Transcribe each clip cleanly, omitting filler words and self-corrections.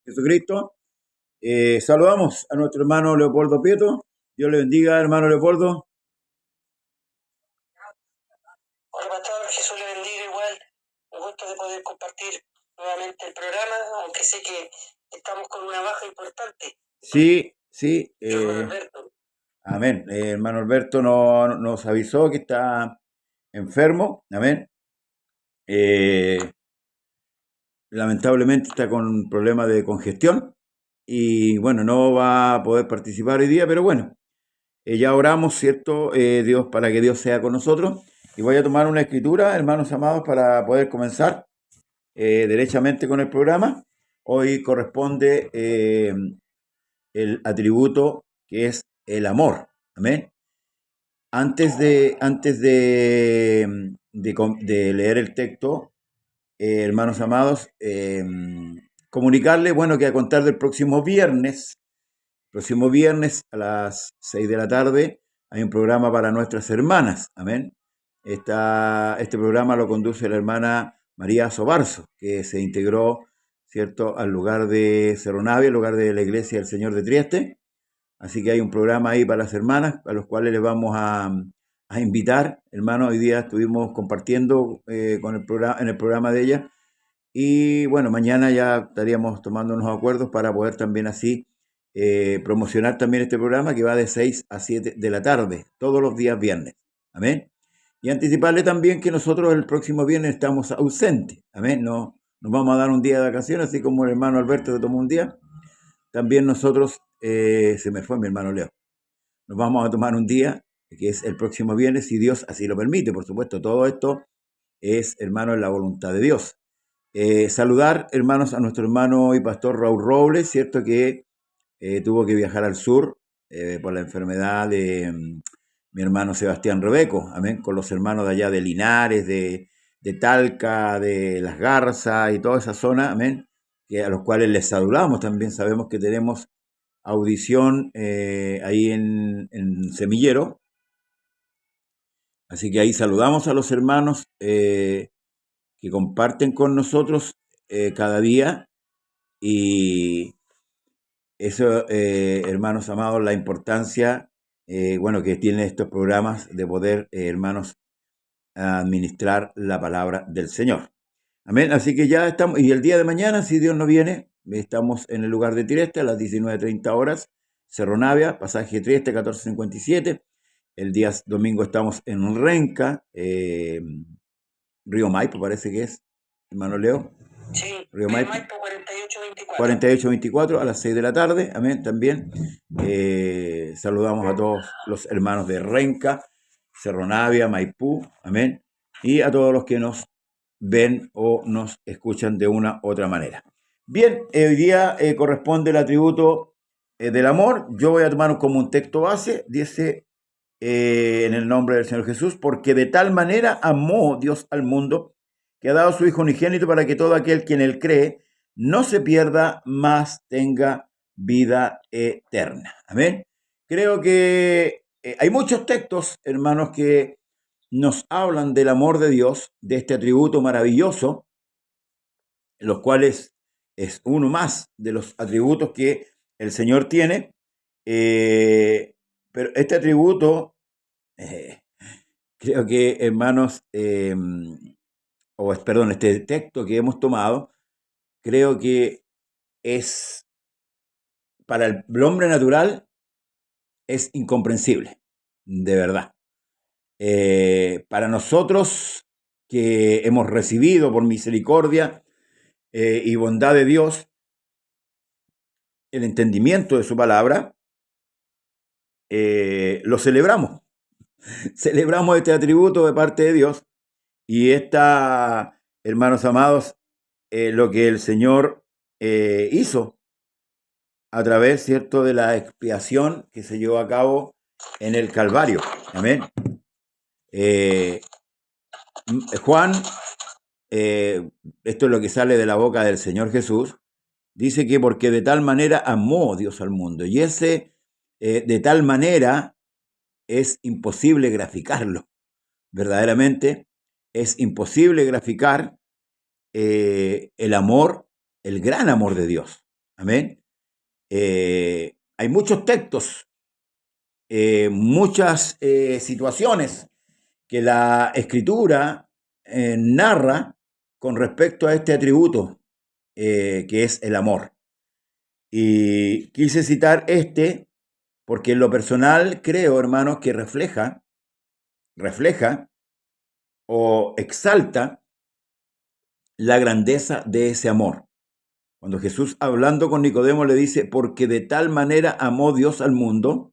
Jesucristo. Saludamos a nuestro hermano Leopoldo Prieto. Dios le bendiga, hermano Leopoldo. Hola, pastor, Jesús le bendiga igual. Un gusto de poder compartir nuevamente el programa, aunque sé que estamos con una baja importante. Sí, sí. Hermano Alberto. Amén. Hermano Alberto nos avisó que está enfermo. Amén. Lamentablemente está con problemas de congestión y bueno, no va a poder participar hoy día, pero bueno, ya oramos, ¿cierto? Dios, para que Dios sea con nosotros. Y voy a tomar una escritura, hermanos amados, para poder comenzar derechamente con el programa. Hoy corresponde el atributo que es el amor. Amén. Antes de leer el texto, hermanos amados, comunicarles, bueno, que a contar del próximo viernes a las 6 de la tarde, hay un programa para nuestras hermanas. Amén. Este programa lo conduce la hermana María Sobarzo, que se integró, ¿cierto?, al lugar de Cerro Navia, el lugar de la Iglesia del Señor de Trieste. Así que hay un programa ahí para las hermanas, a los cuales les vamos a invitar. Hermanos, hoy día estuvimos compartiendo en el programa de ella. Y bueno, mañana ya estaríamos tomando unos acuerdos para poder también así promocionar también este programa que va de 6 a 7 de la tarde, todos los días viernes. Amén. Y anticiparle también que nosotros el próximo viernes estamos ausentes. Amén. No, nos vamos a dar un día de vacaciones, así como el hermano Alberto se tomó un día. También nosotros, se me fue mi hermano Leo, nos vamos a tomar un día, que es el próximo viernes, si Dios así lo permite. Por supuesto, todo esto es, hermano, en la voluntad de Dios. Saludar, hermanos, a nuestro hermano y pastor Raúl Robles, cierto que tuvo que viajar al sur por la enfermedad de mi hermano Sebastián Rebeco, amén, con los hermanos de allá de Linares, de Talca, de Las Garzas y toda esa zona, amén, que a los cuales les saludamos también. Sabemos que tenemos audición ahí en Semillero, así que ahí saludamos a los hermanos que comparten con nosotros cada día. Y eso, hermanos amados, la importancia, bueno, que tienen estos programas de poder, hermanos, administrar la palabra del Señor. Amén. Así que ya estamos, y el día de mañana, si Dios no viene, estamos en el lugar de Trieste a las 19:30 horas, Cerro Navia, pasaje Trieste 1457. El día domingo estamos en Renca, Río Maipo parece que es, hermano Leo. Sí, Río Maipo 4824. 4824 a las 6 de la tarde. Amén. También saludamos a todos los hermanos de Renca, Cerro Navia, Maipú. Amén. Y a todos los que nos ven o nos escuchan de una u otra manera. Bien, hoy día corresponde el atributo del amor. Yo voy a tomar como un texto base, dice en el nombre del Señor Jesús, porque de tal manera amó Dios al mundo, que ha dado a su Hijo unigénito para que todo aquel quien él cree no se pierda, mas tenga vida eterna. Amén. Creo que hay muchos textos, hermanos, que nos hablan del amor de Dios, de este atributo maravilloso, los cuales es uno más de los atributos que el Señor tiene. Pero este atributo, eh, creo que, hermanos, perdón, este texto que hemos tomado, creo que es, para el hombre natural, es incomprensible, de verdad. Para nosotros que hemos recibido por misericordia y bondad de Dios el entendimiento de su palabra, lo celebramos. Celebramos este atributo de parte de Dios y esta, hermanos amados, lo que el Señor hizo a través, ¿cierto?, de la expiación que se llevó a cabo en el Calvario. Amén. Juan, esto es lo que sale de la boca del Señor Jesús, dice que porque de tal manera amó Dios al mundo. Y ese de tal manera es imposible graficarlo. Verdaderamente es imposible graficar el amor, el gran amor de Dios. Amén. Hay muchos textos, muchas situaciones que la Escritura narra con respecto a este atributo que es el amor. Y quise citar este porque en lo personal creo, hermanos, que refleja o exalta la grandeza de ese amor. Cuando Jesús, hablando con Nicodemo, le dice, porque de tal manera amó Dios al mundo,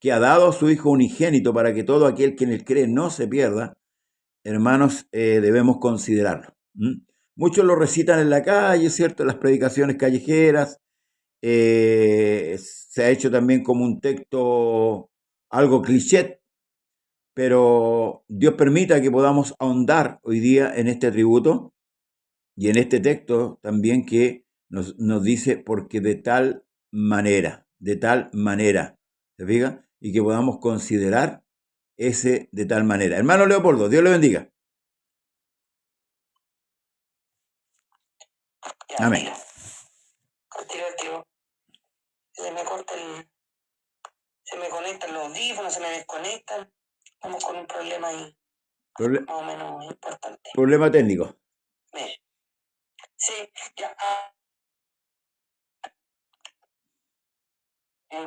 que ha dado a su Hijo unigénito para que todo aquel que en él cree no se pierda, hermanos, debemos considerarlo. Muchos lo recitan en la calle, ¿cierto? En las predicaciones callejeras. Se ha hecho también como un texto algo cliché, pero Dios permita que podamos ahondar hoy día en este atributo y en este texto también que nos dice porque de tal manera, ¿se fija? Y que podamos considerar ese de tal manera. Hermano Leopoldo, Dios le bendiga. Ya, Amén. mira, al tiro. Se me corta se me conectan los audífonos, se me desconectan. Estamos con un problema ahí, más o menos importante. Problema técnico. Mira, sí, ya.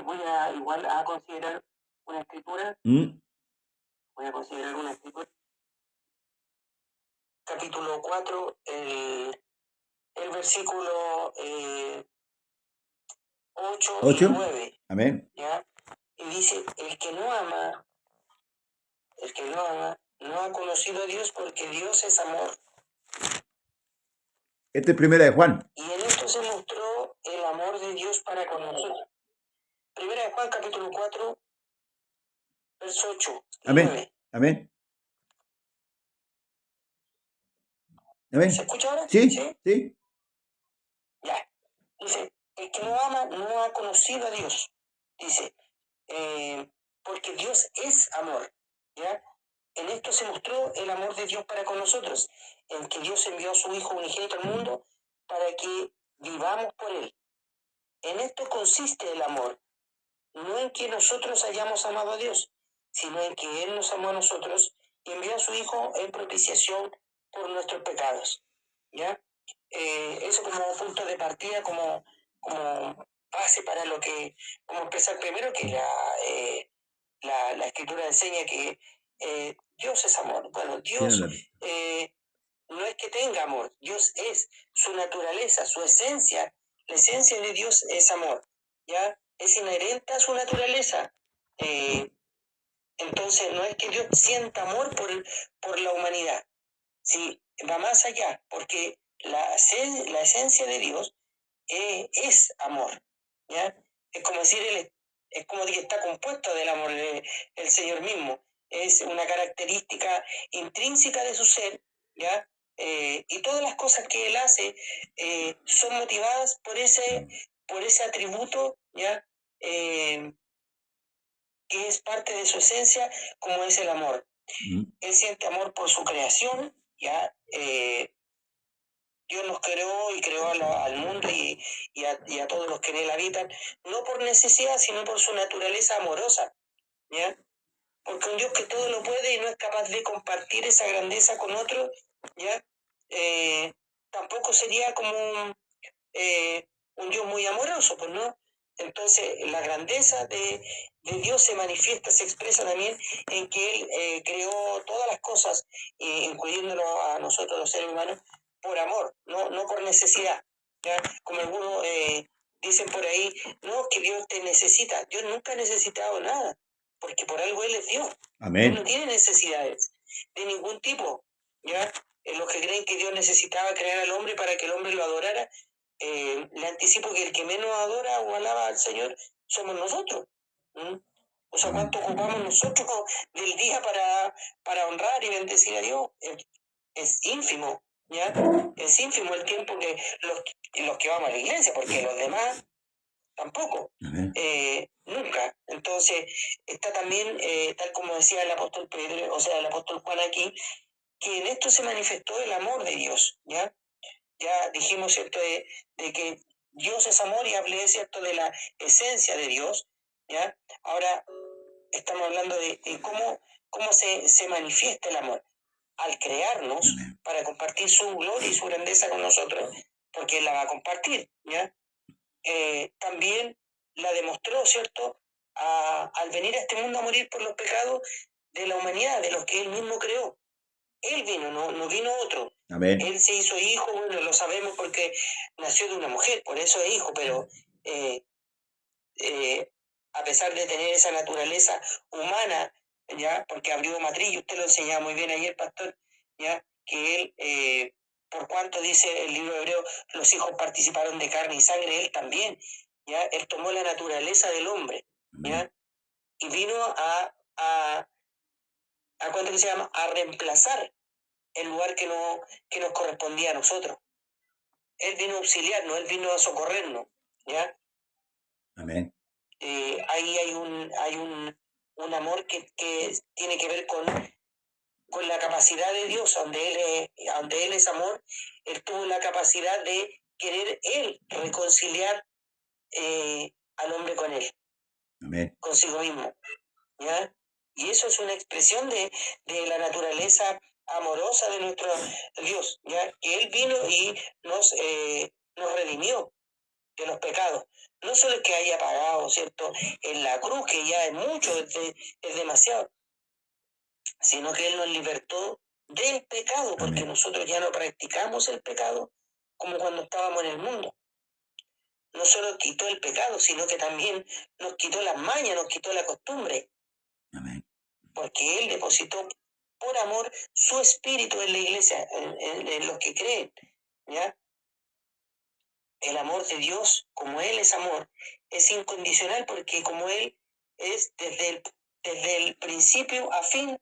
Voy a igual a considerar una escritura. Voy a considerar una escritura. Capítulo 4, el versículo 8 y 9. Amén. ¿Ya? Y dice, el que no ama, no ha conocido a Dios porque Dios es amor. Este es primera de Juan. Y en esto se mostró el amor de Dios para con nosotros. Primera de Juan, capítulo 4, verso 8 y Amén. 9. Amén. Amén. ¿Se escucha ahora? Sí, sí. Ya. Dice, el que no ama no ha conocido a Dios. Dice, porque Dios es amor. ¿Ya? En esto se mostró el amor de Dios para con nosotros, en que Dios envió a su Hijo unigénito al mundo para que vivamos por Él. En esto consiste el amor, no en que nosotros hayamos amado a Dios, sino en que Él nos amó a nosotros y envió a su Hijo en propiciación por nuestros pecados. ¿Ya? Eso como punto de partida, como base para lo que, como empezar primero, que la Escritura enseña que Dios es amor. Bueno, Dios no es que tenga amor, Dios es su naturaleza, su esencia. La esencia de Dios es amor, ¿ya? Es inherente a su naturaleza. Entonces, no es que Dios sienta amor por la humanidad, sí, va más allá, porque la esencia de Dios es amor, ¿ya? Es como decir, es como que está compuesto del amor, el Señor mismo. Es una característica intrínseca de su ser, ¿ya? Y todas las cosas que Él hace son motivadas por ese atributo, ¿ya? Que es parte de su esencia, como es el amor. Él siente amor por su creación, ¿ya? Dios nos creó y creó al mundo y a todos los que en él habitan, no por necesidad, sino por su naturaleza amorosa, ¿ya? Porque un Dios que todo lo puede y no es capaz de compartir esa grandeza con otro, ¿ya? Tampoco sería como un Dios muy amoroso, pues no. Entonces, la grandeza de Dios se manifiesta, se expresa también en que Él creó todas las cosas, incluyéndolo a nosotros los seres humanos, por amor, no por necesidad. ¿Ya? Como algunos dicen por ahí, no, que Dios te necesita. Dios nunca ha necesitado nada, porque por algo Él es Dios. Amén. Él no tiene necesidades de ningún tipo. ¿Ya? Los que creen que Dios necesitaba crear al hombre para que el hombre lo adorara, le anticipo que el que menos adora o alaba al Señor somos nosotros. O sea, ¿cuánto ocupamos nosotros del día para honrar y bendecir a Dios? Es ínfimo, ¿ya? Es ínfimo el tiempo que los que vamos a la iglesia, porque los demás tampoco, nunca. Entonces, está también, tal como decía el apóstol Pedro, o sea, el apóstol Juan aquí, que en esto se manifestó el amor de Dios, ¿ya? Ya dijimos, ¿cierto?, de que Dios es amor y hablé, ¿cierto?, de la esencia de Dios, ¿ya? Ahora estamos hablando de cómo se manifiesta el amor. Al crearnos para compartir su gloria y su grandeza con nosotros, porque Él la va a compartir, ¿ya? También la demostró, ¿cierto?, al venir a este mundo a morir por los pecados de la humanidad, de los que Él mismo creó. Él vino, no vino otro. Amén. Él se hizo hijo, bueno, lo sabemos porque nació de una mujer, por eso es hijo, pero a pesar de tener esa naturaleza humana, ¿ya? Porque abrió matriz, y usted lo enseñaba muy bien ayer, pastor, ¿ya? Que él, por cuanto dice el libro hebreo, los hijos participaron de carne y sangre, él también, ¿ya? Él tomó la naturaleza del hombre, ¿ya? Y vino a ¿cuánto que se llama? A reemplazar el lugar que nos correspondía a nosotros. Él vino a auxiliarnos, Él vino a socorrernos, ¿ya? Amén. Ahí hay un amor que tiene que ver con la capacidad de Dios, donde Él es amor. Él tuvo la capacidad de querer Él reconciliar al hombre con Él, Amén. consigo mismo, ¿ya? Y eso es una expresión de la naturaleza amorosa de nuestro Dios, ¿ya? Que Él vino y nos redimió de los pecados. No solo es que haya pagado, ¿cierto?, en la cruz, que ya es mucho, es demasiado, sino que Él nos libertó del pecado, porque Amén. nosotros ya no practicamos el pecado como cuando estábamos en el mundo. No solo quitó el pecado, sino que también nos quitó las mañas, nos quitó la costumbre. Amén. Porque Él depositó por amor su espíritu en la iglesia, en los que creen, ¿ya? El amor de Dios, como Él es amor, es incondicional, porque como Él es desde el principio a fin,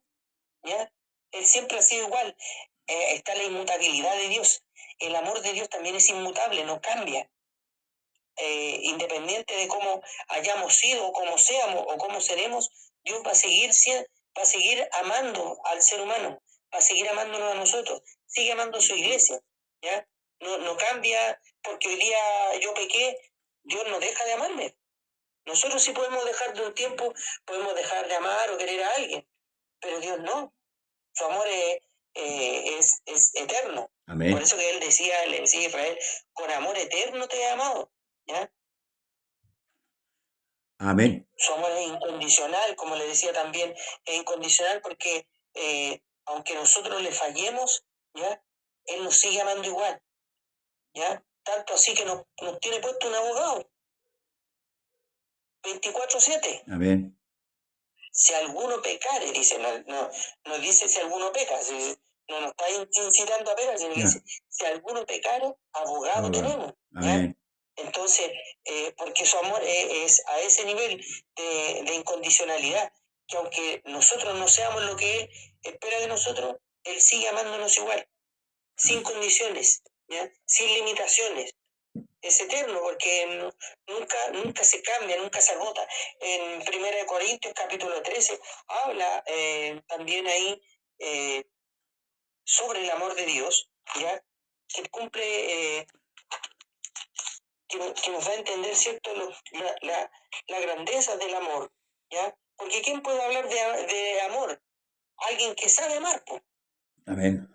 ¿ya? Él siempre ha sido igual. Está la inmutabilidad de Dios. El amor de Dios también es inmutable, no cambia. Independiente de cómo hayamos sido, o cómo seamos, o cómo seremos, Dios va a seguir amando al ser humano, va a seguir amándonos a nosotros, sigue amando a su iglesia, ¿ya? No cambia porque hoy día yo pequé, Dios no deja de amarme. Nosotros sí podemos dejar de un tiempo, podemos dejar de amar o querer a alguien, pero Dios no. Su amor es eterno. Amén. Por eso que Él decía, le decía a Israel, con amor eterno te he amado, ¿ya? Amén. Su amor es incondicional, como le decía también, es incondicional porque aunque nosotros le fallemos, ¿ya? Él nos sigue amando igual, ¿ya? Tanto así que nos tiene puesto un abogado, 24/7. Amén. Si alguno pecare, dice, no dice si alguno peca, no nos está incitando a pecar, sino que dice, si alguno pecare, abogado tenemos, ¿ya? Amén. Entonces, porque su amor es a ese nivel de incondicionalidad, que aunque nosotros no seamos lo que Él espera de nosotros, Él sigue amándonos igual, sin condiciones, ¿ya? Sin limitaciones. Es eterno porque nunca se cambia, nunca se agota. En 1 Corintios capítulo 13 habla también ahí sobre el amor de Dios, ¿ya? Que cumple... que nos da a entender, ¿cierto?, la grandeza del amor, ¿ya? Porque ¿quién puede hablar de amor? Alguien que sabe amar, pues. Amén.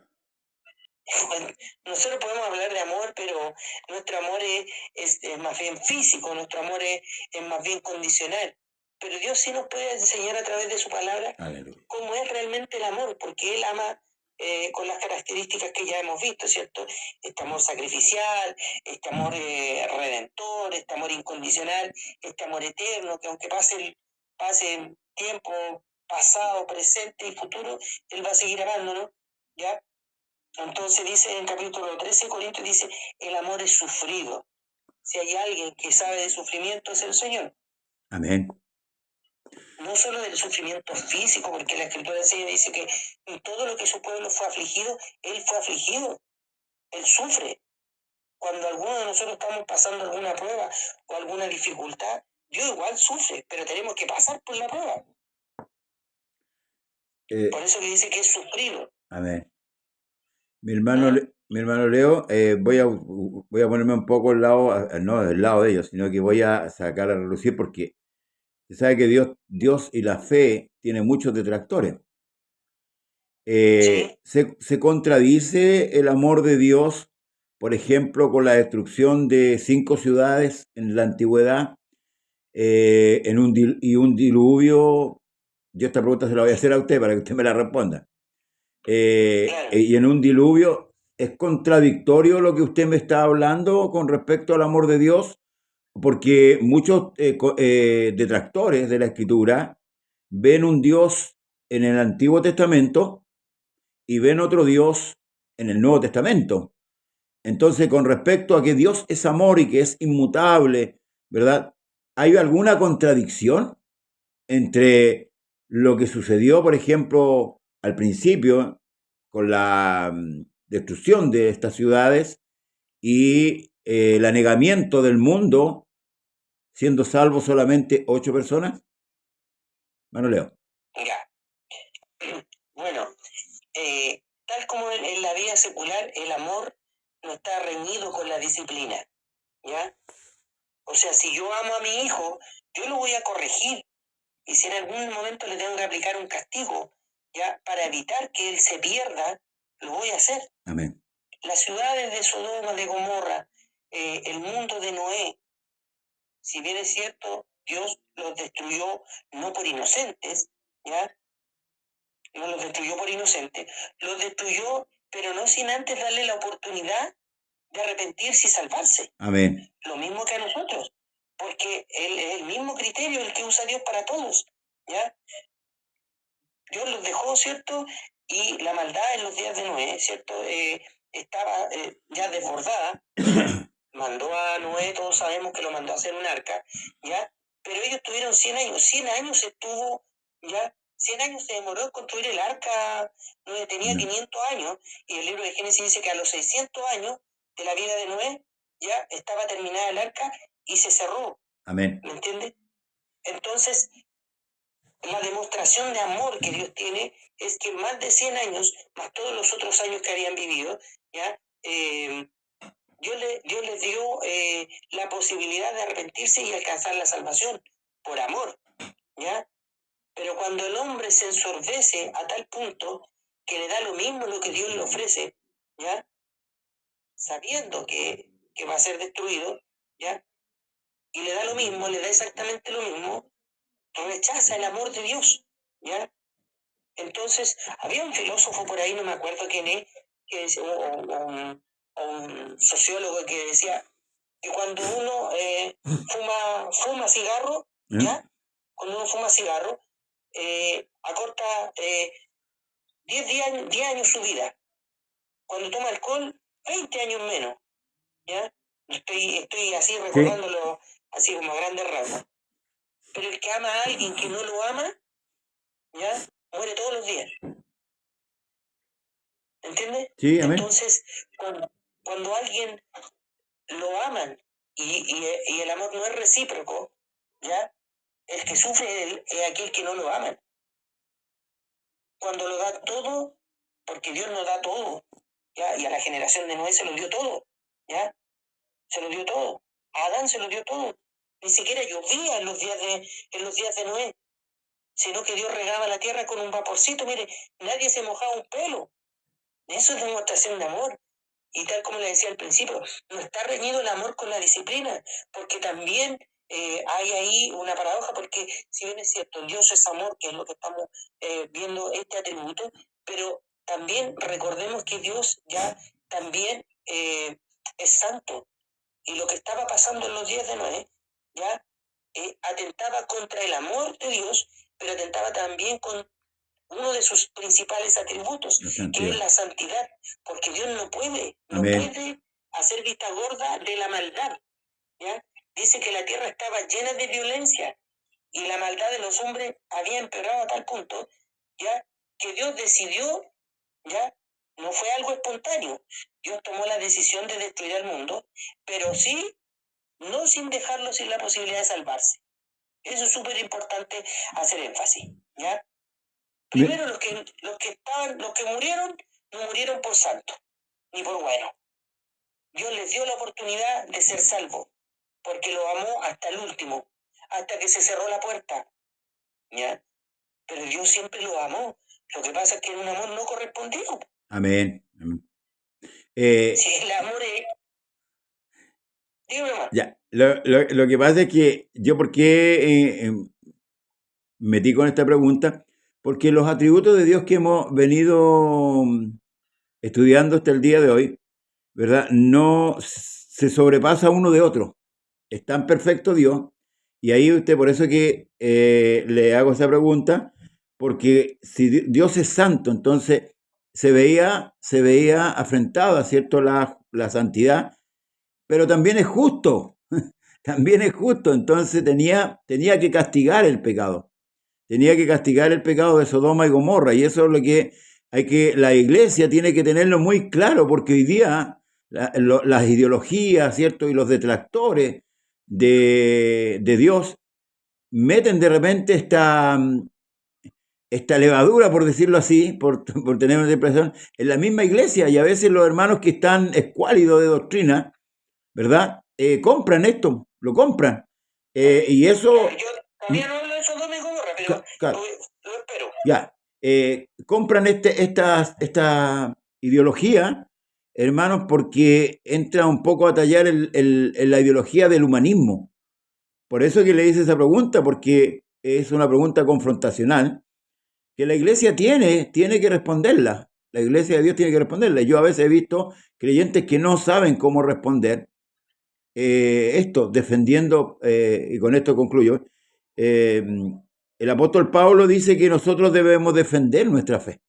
Nosotros podemos hablar de amor, pero nuestro amor es más bien físico, nuestro amor es más bien condicional. Pero Dios sí nos puede enseñar a través de su palabra cómo es realmente el amor, porque Él ama con las características que ya hemos visto, ¿cierto? Este amor sacrificial, este amor redentor, este amor incondicional, este amor eterno, que aunque pase tiempo pasado, presente y futuro, Él va a seguir amándonos, ¿ya? Entonces dice en capítulo 13 de Corintios, dice, el amor es sufrido. Si hay alguien que sabe de sufrimiento es el Señor. Amén. No solo del sufrimiento físico, porque la Escritura enseña, dice que en todo lo que su pueblo fue afligido, Él fue afligido. Él sufre. Cuando alguno de nosotros estamos pasando alguna prueba o alguna dificultad, Dios igual sufre, pero tenemos que pasar por la prueba. Por eso que dice que es sufrido. Amén. Mi hermano, mi hermano Leo, voy a ponerme un poco al lado, no del lado de ellos, sino que voy a sacar a relucir porque se sabe que Dios y la fe tienen muchos detractores. Sí, Se contradice el amor de Dios, por ejemplo, con la destrucción de 5 ciudades en la antigüedad, y un diluvio. Yo esta pregunta se la voy a hacer a usted para que usted me la responda. claro. Y en un diluvio, ¿es contradictorio lo que usted me está hablando con respecto al amor de Dios? Porque muchos detractores de la escritura ven un Dios en el Antiguo Testamento y ven otro Dios en el Nuevo Testamento. Entonces, con respecto a que Dios es amor y que es inmutable, ¿verdad? ¿Hay alguna contradicción entre lo que sucedió, por ejemplo, al principio con la destrucción de estas ciudades y el anegamiento del mundo, siendo salvos solamente 8 personas? Bueno, Leo. Ya. Bueno, tal como en la vida secular, el amor no está reñido con la disciplina, ¿ya? O sea, si yo amo a mi hijo, yo lo voy a corregir. Y si en algún momento le tengo que aplicar un castigo, ¿ya? Para evitar que él se pierda, lo voy a hacer. Amén. Las ciudades de Sodoma, de Gomorra, el mundo de Noé, si bien es cierto, Dios los destruyó no por inocentes, ¿ya? No los destruyó por inocentes, los destruyó, pero no sin antes darle la oportunidad de arrepentirse y salvarse. Amén. Lo mismo que a nosotros, porque es el mismo criterio el que usa Dios para todos, ¿ya? Dios los dejó, ¿cierto? Y la maldad en los días de Noé, ¿cierto? Estaba ya desbordada. Mandó a Noé, todos sabemos que lo mandó a hacer un arca, ¿ya? Pero ellos tuvieron 100 años. 100 años estuvo, ¿ya? 100 años se demoró en construir el arca. Noé tenía 500 años. Y el libro de Génesis dice que a los 600 años de la vida de Noé, ya estaba terminada el arca y se cerró. Amén. ¿Me entiendes? Entonces, la demostración de amor que Dios tiene es que más de 100 años, más todos los otros años que habían vivido, ¿ya? Dios les dio la posibilidad de arrepentirse y alcanzar la salvación por amor, ¿ya? Pero cuando el hombre se ensordece a tal punto que le da lo mismo lo que Dios le ofrece, ¿ya? Sabiendo que va a ser destruido, ¿ya? Y le da lo mismo, le da exactamente lo mismo, rechaza el amor de Dios, ¿ya? Entonces, había un filósofo por ahí, no me acuerdo quién es, que decía, o un sociólogo que decía que cuando uno fuma cigarro, ¿ya? Cuando uno fuma cigarro, acorta 10 años su vida. Cuando toma alcohol, 20 años menos, ¿ya? Estoy así recordándolo, así como a grandes rasgos. Pero el que ama a alguien que no lo ama, ¿ya? Muere todos los días. ¿Entiendes? Sí, amén. Entonces, cuando alguien lo aman y el amor no es recíproco, ¿ya? El que sufre es aquel que no lo ama. Cuando lo da todo, porque Dios nos da todo, ¿ya? Y a la generación de Noé se lo dio todo, ¿ya? Se lo dio todo. A Adán se lo dio todo. Ni siquiera llovía en los días de Noé, sino que Dios regaba la tierra con un vaporcito. Mire, nadie se mojaba un pelo. Eso es demostración de amor. Y tal como le decía al principio, no está reñido el amor con la disciplina, porque también hay ahí una paradoja, porque si bien es cierto, Dios es amor, que es lo que estamos viendo este atributo, pero también recordemos que Dios ya también es santo. Y lo que estaba pasando en los días de Noé, ya atentaba contra el amor de Dios, pero atentaba también con uno de sus principales atributos, que es la santidad, porque Dios no puede hacer vista gorda de la maldad, ¿ya? Dice que la tierra estaba llena de violencia y la maldad de los hombres había empeorado a tal punto, ¿ya? Que Dios decidió, ¿ya? No fue algo espontáneo. Dios tomó la decisión de destruir al mundo, pero sí, no sin dejarlo sin la posibilidad de salvarse. Eso es súper importante hacer énfasis, ¿ya? Primero, los que murieron, no murieron por santos, ni por bueno. Dios les dio la oportunidad de ser salvos, porque lo amó hasta el último, hasta que se cerró la puerta, ¿ya? Pero Dios siempre lo amó. Lo que pasa es que era un amor no correspondido. Amén. Amén. Si el amor es... Dígame más. Ya, lo que pasa es que yo, ¿por qué metí con esta pregunta? Porque los atributos de Dios que hemos venido estudiando hasta el día de hoy, ¿verdad? No se sobrepasa uno de otro. Es tan perfecto Dios. Y ahí usted, por eso que le hago esa pregunta, porque si Dios es santo, entonces se veía afrentada, ¿cierto? La santidad, pero también es justo, también es justo, entonces tenía que castigar el pecado, tenía que castigar el pecado de Sodoma y Gomorra, y eso es lo que la iglesia tiene que tenerlo muy claro, porque hoy día las ideologías, ¿cierto? Y los detractores de Dios meten de repente esta levadura, por decirlo así, por tener una impresión, en la misma iglesia, y a veces los hermanos que están escuálidos de doctrina, ¿verdad? Compran esto, lo compran. Y eso... Yo todavía no hablo de Sodoma y Gomorra, pero claro, lo espero. ya. Compran esta ideología, hermanos, porque entra un poco a tallar en la ideología del humanismo. Por eso que le hice esa pregunta, porque es una pregunta confrontacional, que la iglesia tiene que responderla. La iglesia de Dios tiene que responderla. Yo a veces he visto creyentes que no saben cómo responder esto, defendiendo, y con esto concluyo, el apóstol Pablo dice que nosotros debemos defender nuestra fe.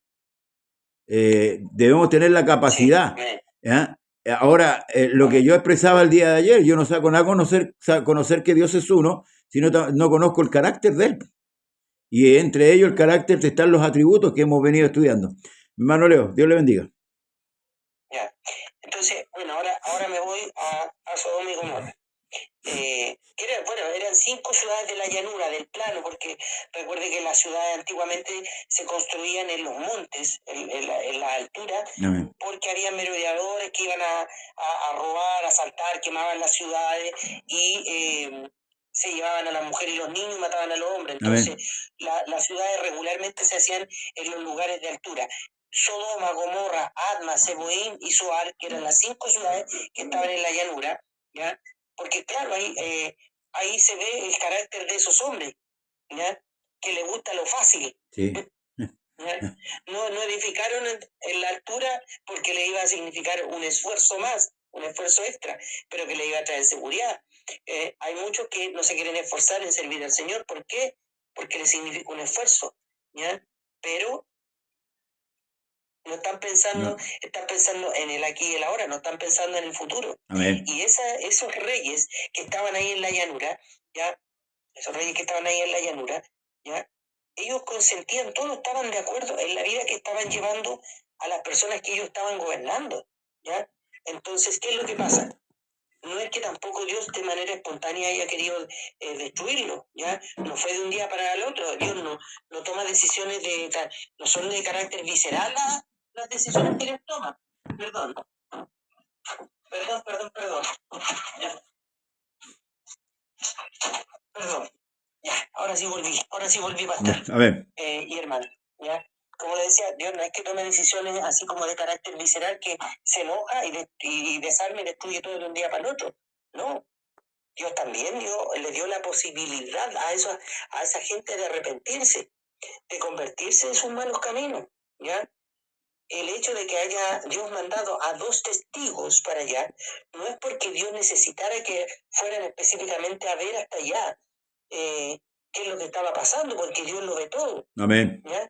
Debemos tener la capacidad. ¿Ya? Ahora, lo que yo expresaba el día de ayer, yo no saco nada conocer que Dios es uno, sino no conozco el carácter de Él. Y entre ellos el carácter están los atributos que hemos venido estudiando. Hermano Leo, Dios le bendiga. Ya. Entonces, bueno, ahora me voy a Sodoma y Gomorra. Eran 5 ciudades de la llanura, del plano, porque recuerde que las ciudades antiguamente se construían en los montes, en la altura, porque había merodeadores que iban a robar, a asaltar, quemaban las ciudades y se llevaban a las mujeres y los niños y mataban a los hombres. Entonces, las ciudades regularmente se hacían en los lugares de altura. Sodoma, Gomorra, Adma, Seboín y Zoar, que eran las 5 ciudades que estaban en la llanura, ¿ya? Porque claro, ahí se ve el carácter de esos hombres, ¿ya? Que les gusta lo fácil. Sí. ¿Ya? No edificaron en la altura porque le iba a significar un esfuerzo más, un esfuerzo extra, pero que le iba a traer seguridad. Hay muchos que no se quieren esforzar en servir al Señor. ¿Por qué? Porque le significa un esfuerzo, ¿ya? Pero no están pensando en el aquí y el ahora, no están pensando en el futuro. Amén. Y esos reyes que estaban ahí en la llanura, ¿ya? Esos reyes que estaban ahí en la llanura, ¿ya? Ellos consentían, todos estaban de acuerdo en la vida que estaban llevando a las personas que ellos estaban gobernando, ¿ya? Entonces, ¿qué es lo que pasa? No es que tampoco Dios de manera espontánea haya querido destruirlo, ¿ya? No fue de un día para el otro. Dios no toma decisiones no son de carácter visceral las decisiones que Dios toma. Perdón. Ya. Perdón. Ya, ahora sí volví, pastor. A ver. Y hermano, ¿ya? Como le decía, Dios no es que tome decisiones así como de carácter visceral, que se enoja y desarme y destruye todo de un día para el otro. No. Dios también le dio la posibilidad a esa gente de arrepentirse, de convertirse en sus malos caminos, ¿ya? El hecho de que haya Dios mandado a 2 testigos para allá, no es porque Dios necesitara que fueran específicamente a ver hasta allá qué es lo que estaba pasando, porque Dios lo ve todo. Amén. ¿Ya?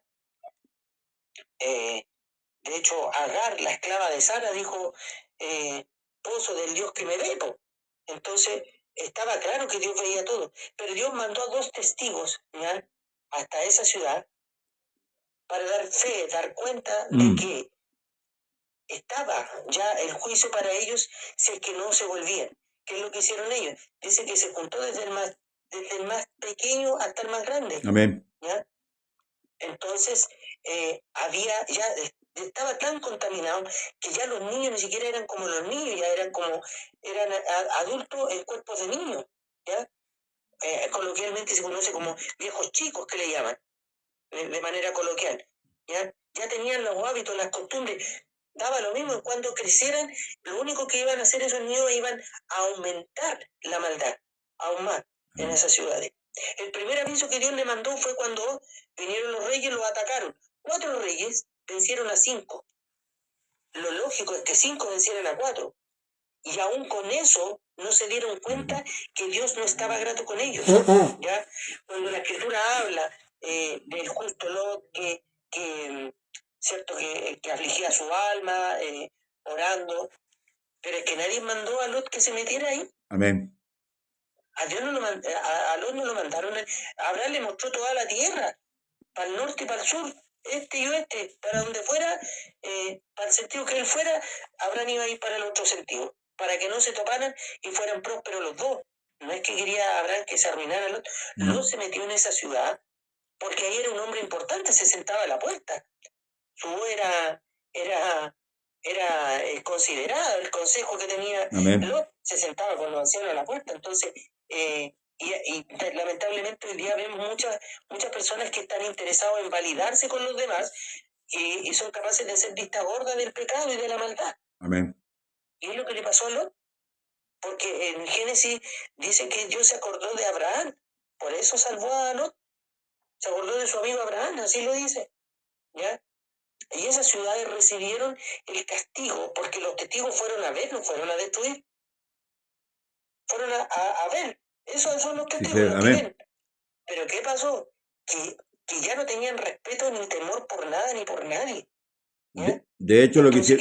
De hecho, Agar, la esclava de Sara, dijo, pozo del Dios que me ve. Entonces, estaba claro que Dios veía todo, pero Dios mandó a 2 testigos, ¿ya? Hasta esa ciudad para dar fe, dar cuenta de que estaba ya el juicio para ellos si es que no se volvían. ¿Qué es lo que hicieron ellos? Dice que se juntó desde el más pequeño hasta el más grande. Amén. ¿Ya? Entonces, había ya estaba tan contaminado que ya los niños ni siquiera eran como los niños, ya eran adultos en cuerpos de niños, ¿ya? Coloquialmente se conoce como viejos chicos, que le llaman, de manera coloquial, ¿ya? Ya tenían los hábitos, las costumbres, daba lo mismo. Cuando crecieran, lo único que iban a hacer esos niños, iban a aumentar la maldad, aún más, en esas ciudades. El primer aviso que Dios le mandó fue cuando vinieron los reyes y los atacaron. 4 reyes vencieron a 5. Lo lógico es que 5 vencieran a 4. Y aún con eso no se dieron cuenta que Dios no estaba grato con ellos. ¿Ya? Cuando la Escritura habla del justo Lot ¿cierto? Que afligía su alma, orando, pero es que nadie mandó a Lot que se metiera ahí. Amén. A Lot no lo mandaron. Abraham le mostró toda la tierra, para el norte y para el sur, este y oeste, para donde fuera, para el sentido que él fuera, Abraham iba a ir para el otro sentido, para que no se toparan y fueran prósperos los dos. No es que quería Abraham que se arruinara Lot. Lot se metió en esa ciudad porque ahí era un hombre importante, se sentaba a la puerta. Su voz era considerada, el consejo que tenía Lot, se sentaba con los ancianos a la puerta. Entonces, y lamentablemente hoy día vemos muchas personas que están interesados en validarse con los demás y son capaces de hacer vista gorda del pecado y de la maldad. Amén. Y es lo que le pasó a Lot, porque en Génesis dice que Dios se acordó de Abraham, por eso salvó a Lot, se acordó de su amigo Abraham, así lo dice, ¿ya? Y esas ciudades recibieron el castigo porque los testigos fueron a ver, no fueron a destruir, fueron a ver. Esos son los testigos, los que ven. Pero ¿qué pasó? Que ya no tenían respeto ni temor por nada ni por nadie. De hecho, Entonces,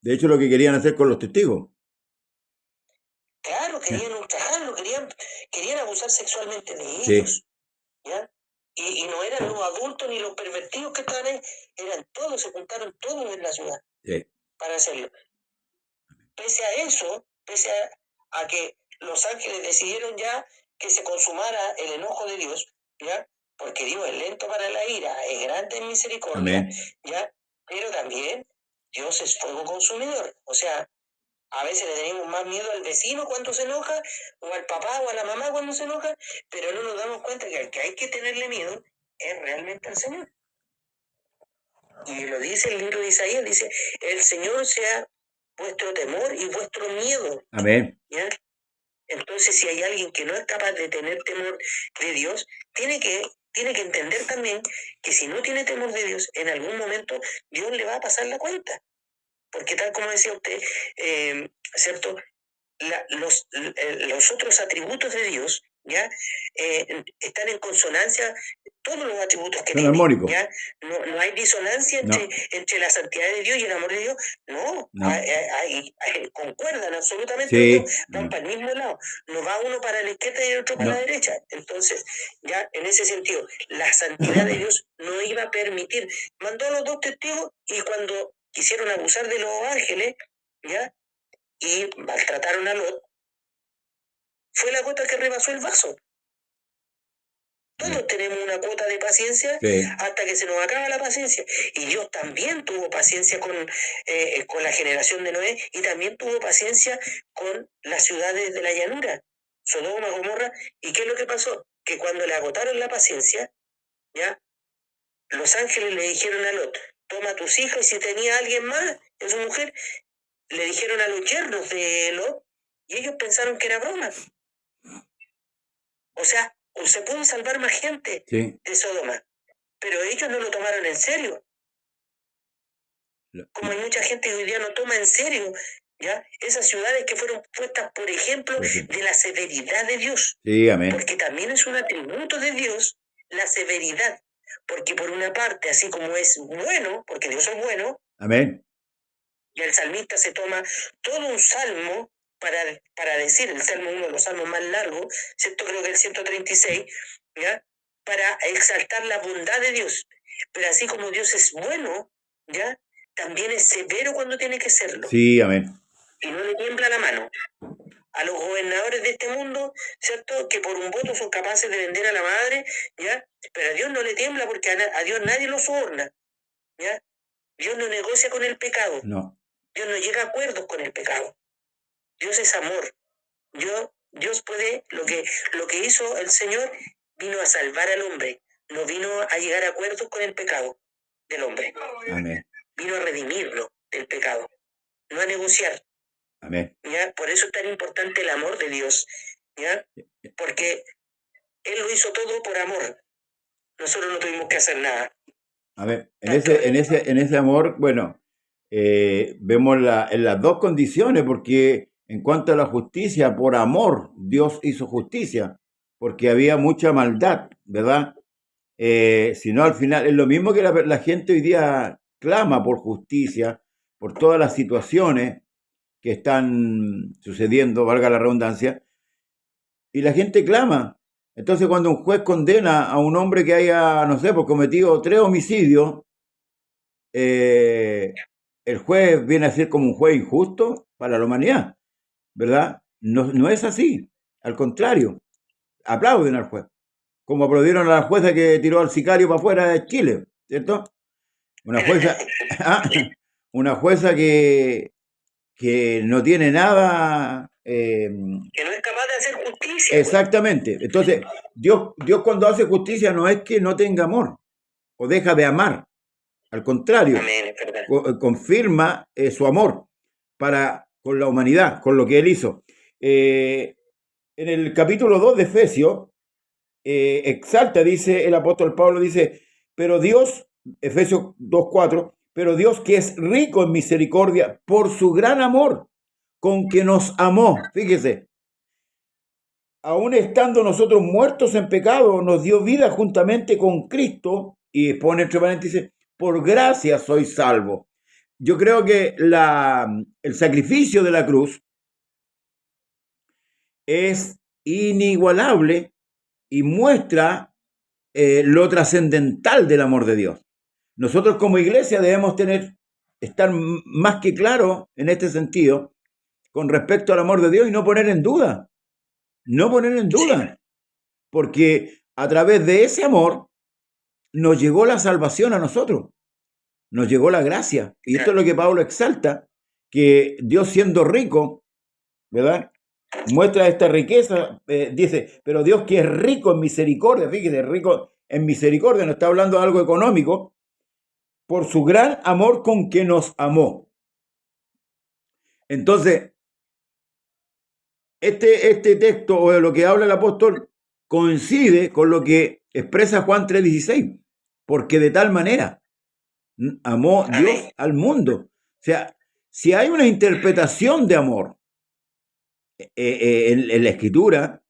de hecho, lo que querían hacer con los testigos. Claro, querían ultrajarlo, querían abusar sexualmente de ellos. ¿Ya? Y no eran los adultos ni los pervertidos que estaban ahí, eran todos, se juntaron todos en la ciudad para hacerlo. Pese a eso, pese a que los ángeles decidieron ya que se consumara el enojo de Dios, ¿ya? Porque Dios es lento para la ira, es grande en misericordia, ¿ya? Pero también Dios es fuego consumidor. O sea, a veces le tenemos más miedo al vecino cuando se enoja, o al papá o a la mamá cuando se enoja, pero no nos damos cuenta que al que hay que tenerle miedo es realmente al Señor. Y lo dice el libro de Isaías, dice, el Señor sea vuestro temor y vuestro miedo. Amén. ¿Ya? Entonces, si hay alguien que no es capaz de tener temor de Dios, tiene que entender también que si no tiene temor de Dios, en algún momento Dios le va a pasar la cuenta. Porque tal como decía usted, ¿cierto? Los otros atributos de Dios, ¿ya? Están en consonancia, todos los atributos que tiene, ¿ya? No hay disonancia entre la santidad de Dios y el amor de Dios, no. Concuerdan absolutamente, van para el mismo lado, no va uno para la izquierda y el otro para la derecha. Entonces, ya en ese sentido, la santidad de Dios no iba a permitir, mandó a los 2 testigos y cuando quisieron abusar de los ángeles, ¿ya? Y maltrataron a Lot, fue la gota que rebasó el vaso. Todos tenemos una cuota de paciencia hasta que se nos acaba la paciencia. Y Dios también tuvo paciencia con la generación de Noé y también tuvo paciencia con las ciudades de la llanura, Sodoma, Gomorra. ¿Y qué es lo que pasó? Que cuando le agotaron la paciencia, ¿ya? Los ángeles le dijeron a Lot, toma a tus hijos, y si tenía alguien más en su mujer, le dijeron a los yernos de Lot, y ellos pensaron que era broma. O sea, se pudo salvar más gente de Sodoma, pero ellos no lo tomaron en serio. Como hay mucha gente que hoy día no toma en serio, ¿ya? Esas ciudades que fueron puestas, por ejemplo, de la severidad de Dios. Amén. Porque también es un atributo de Dios, la severidad. Porque por una parte, así como es bueno, porque Dios es bueno, amén, y el salmista se toma todo un salmo para decir, el salmo, uno de los salmos más largos, ¿cierto? Creo que el 136, ¿ya? Para exaltar la bondad de Dios. Pero así como Dios es bueno, ¿ya? También es severo cuando tiene que serlo. Sí, amén. Y no le tiembla la mano. A los gobernadores de este mundo, ¿cierto? Que por un voto son capaces de vender a la madre, ¿ya? Pero a Dios no le tiembla porque a Dios nadie lo soborna. ¿ya? Dios no negocia con el pecado. No. Dios no llega a acuerdos con el pecado. Dios es amor. Dios puede, lo que hizo el Señor, vino a salvar al hombre. No vino a llegar a acuerdos con el pecado del hombre. Amén. Vino a redimirlo del pecado, no a negociar. Amén. ¿Ya? Por eso es tan importante el amor de Dios, ¿ya? Porque Él lo hizo todo por amor. Nosotros no tuvimos que hacer nada. A ver, en ese amor, bueno, vemos en las dos condiciones, porque en cuanto a la justicia, por amor, Dios hizo justicia, porque había mucha maldad, ¿verdad? Si no, al final es lo mismo que la gente hoy día clama por justicia, por todas las situaciones que están sucediendo, valga la redundancia, y la gente clama. Entonces, cuando un juez condena a un hombre que haya, no sé, pues cometido 3 homicidios, el juez viene a ser como un juez injusto para la humanidad, ¿verdad? No es así. Al contrario, aplauden al juez. Como aplaudieron a la jueza que tiró al sicario para afuera de Chile, ¿cierto? Una jueza, una jueza que no tiene nada. Que no es capaz de hacer justicia. Exactamente. Entonces, Dios cuando hace justicia no es que no tenga amor o deja de amar. Al contrario, Amén, es verdad. confirma su amor con la humanidad, con lo que Él hizo. En el capítulo 2 de Efesios, exalta, dice el apóstol Pablo, dice, pero Dios, Efesios 2:4, pero Dios que es rico en misericordia por su gran amor con que nos amó, fíjese, aún estando nosotros muertos en pecado, nos dio vida juntamente con Cristo, y pone entre paréntesis, por gracia soy salvo. Yo creo que el sacrificio de la cruz es inigualable y muestra lo trascendental del amor de Dios. Nosotros como iglesia debemos estar más que claros en este sentido con respecto al amor de Dios y no poner en duda. No poner en duda. Porque a través de ese amor nos llegó la salvación a nosotros. Nos llegó la gracia. Y esto es lo que Pablo exalta, que Dios siendo rico, ¿verdad? Muestra esta riqueza, dice, pero Dios que es rico en misericordia, fíjese, rico en misericordia, no está hablando de algo económico, por su gran amor con que nos amó. Entonces, este texto o de lo que habla el apóstol coincide con lo que expresa Juan 3:16, porque de tal manera amó Dios al mundo. O sea, si hay una interpretación de amor en la Escritura,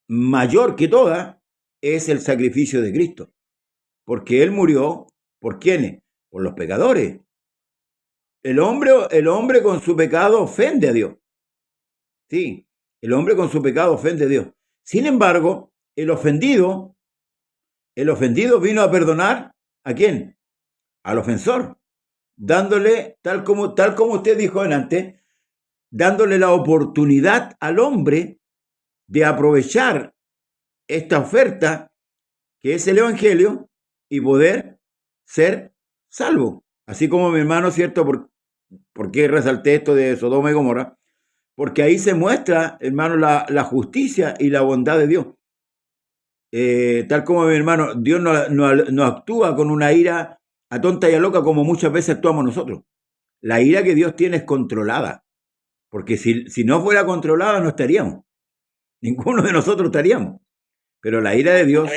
mayor que toda, es el sacrificio de Cristo. Porque Él murió, ¿por quiénes? Por los pecadores. El hombre con su pecado ofende a Dios. Sí, el hombre con su pecado ofende a Dios. Sin embargo, el ofendido vino a perdonar ¿a quién? Al ofensor, dándole, tal como usted dijo antes, dándole la oportunidad al hombre de aprovechar esta oferta que es el Evangelio y poder ser salvo. Así como mi hermano, ¿cierto? ¿Por qué resalté esto de Sodoma y Gomorra? Porque ahí se muestra, hermano, la justicia y la bondad de Dios. Tal como mi hermano, Dios no actúa con una ira a tonta y a loca como muchas veces actuamos nosotros. La ira que Dios tiene es controlada. Porque si no fuera controlada no estaríamos. Ninguno de nosotros estaríamos. Pero la ira de Dios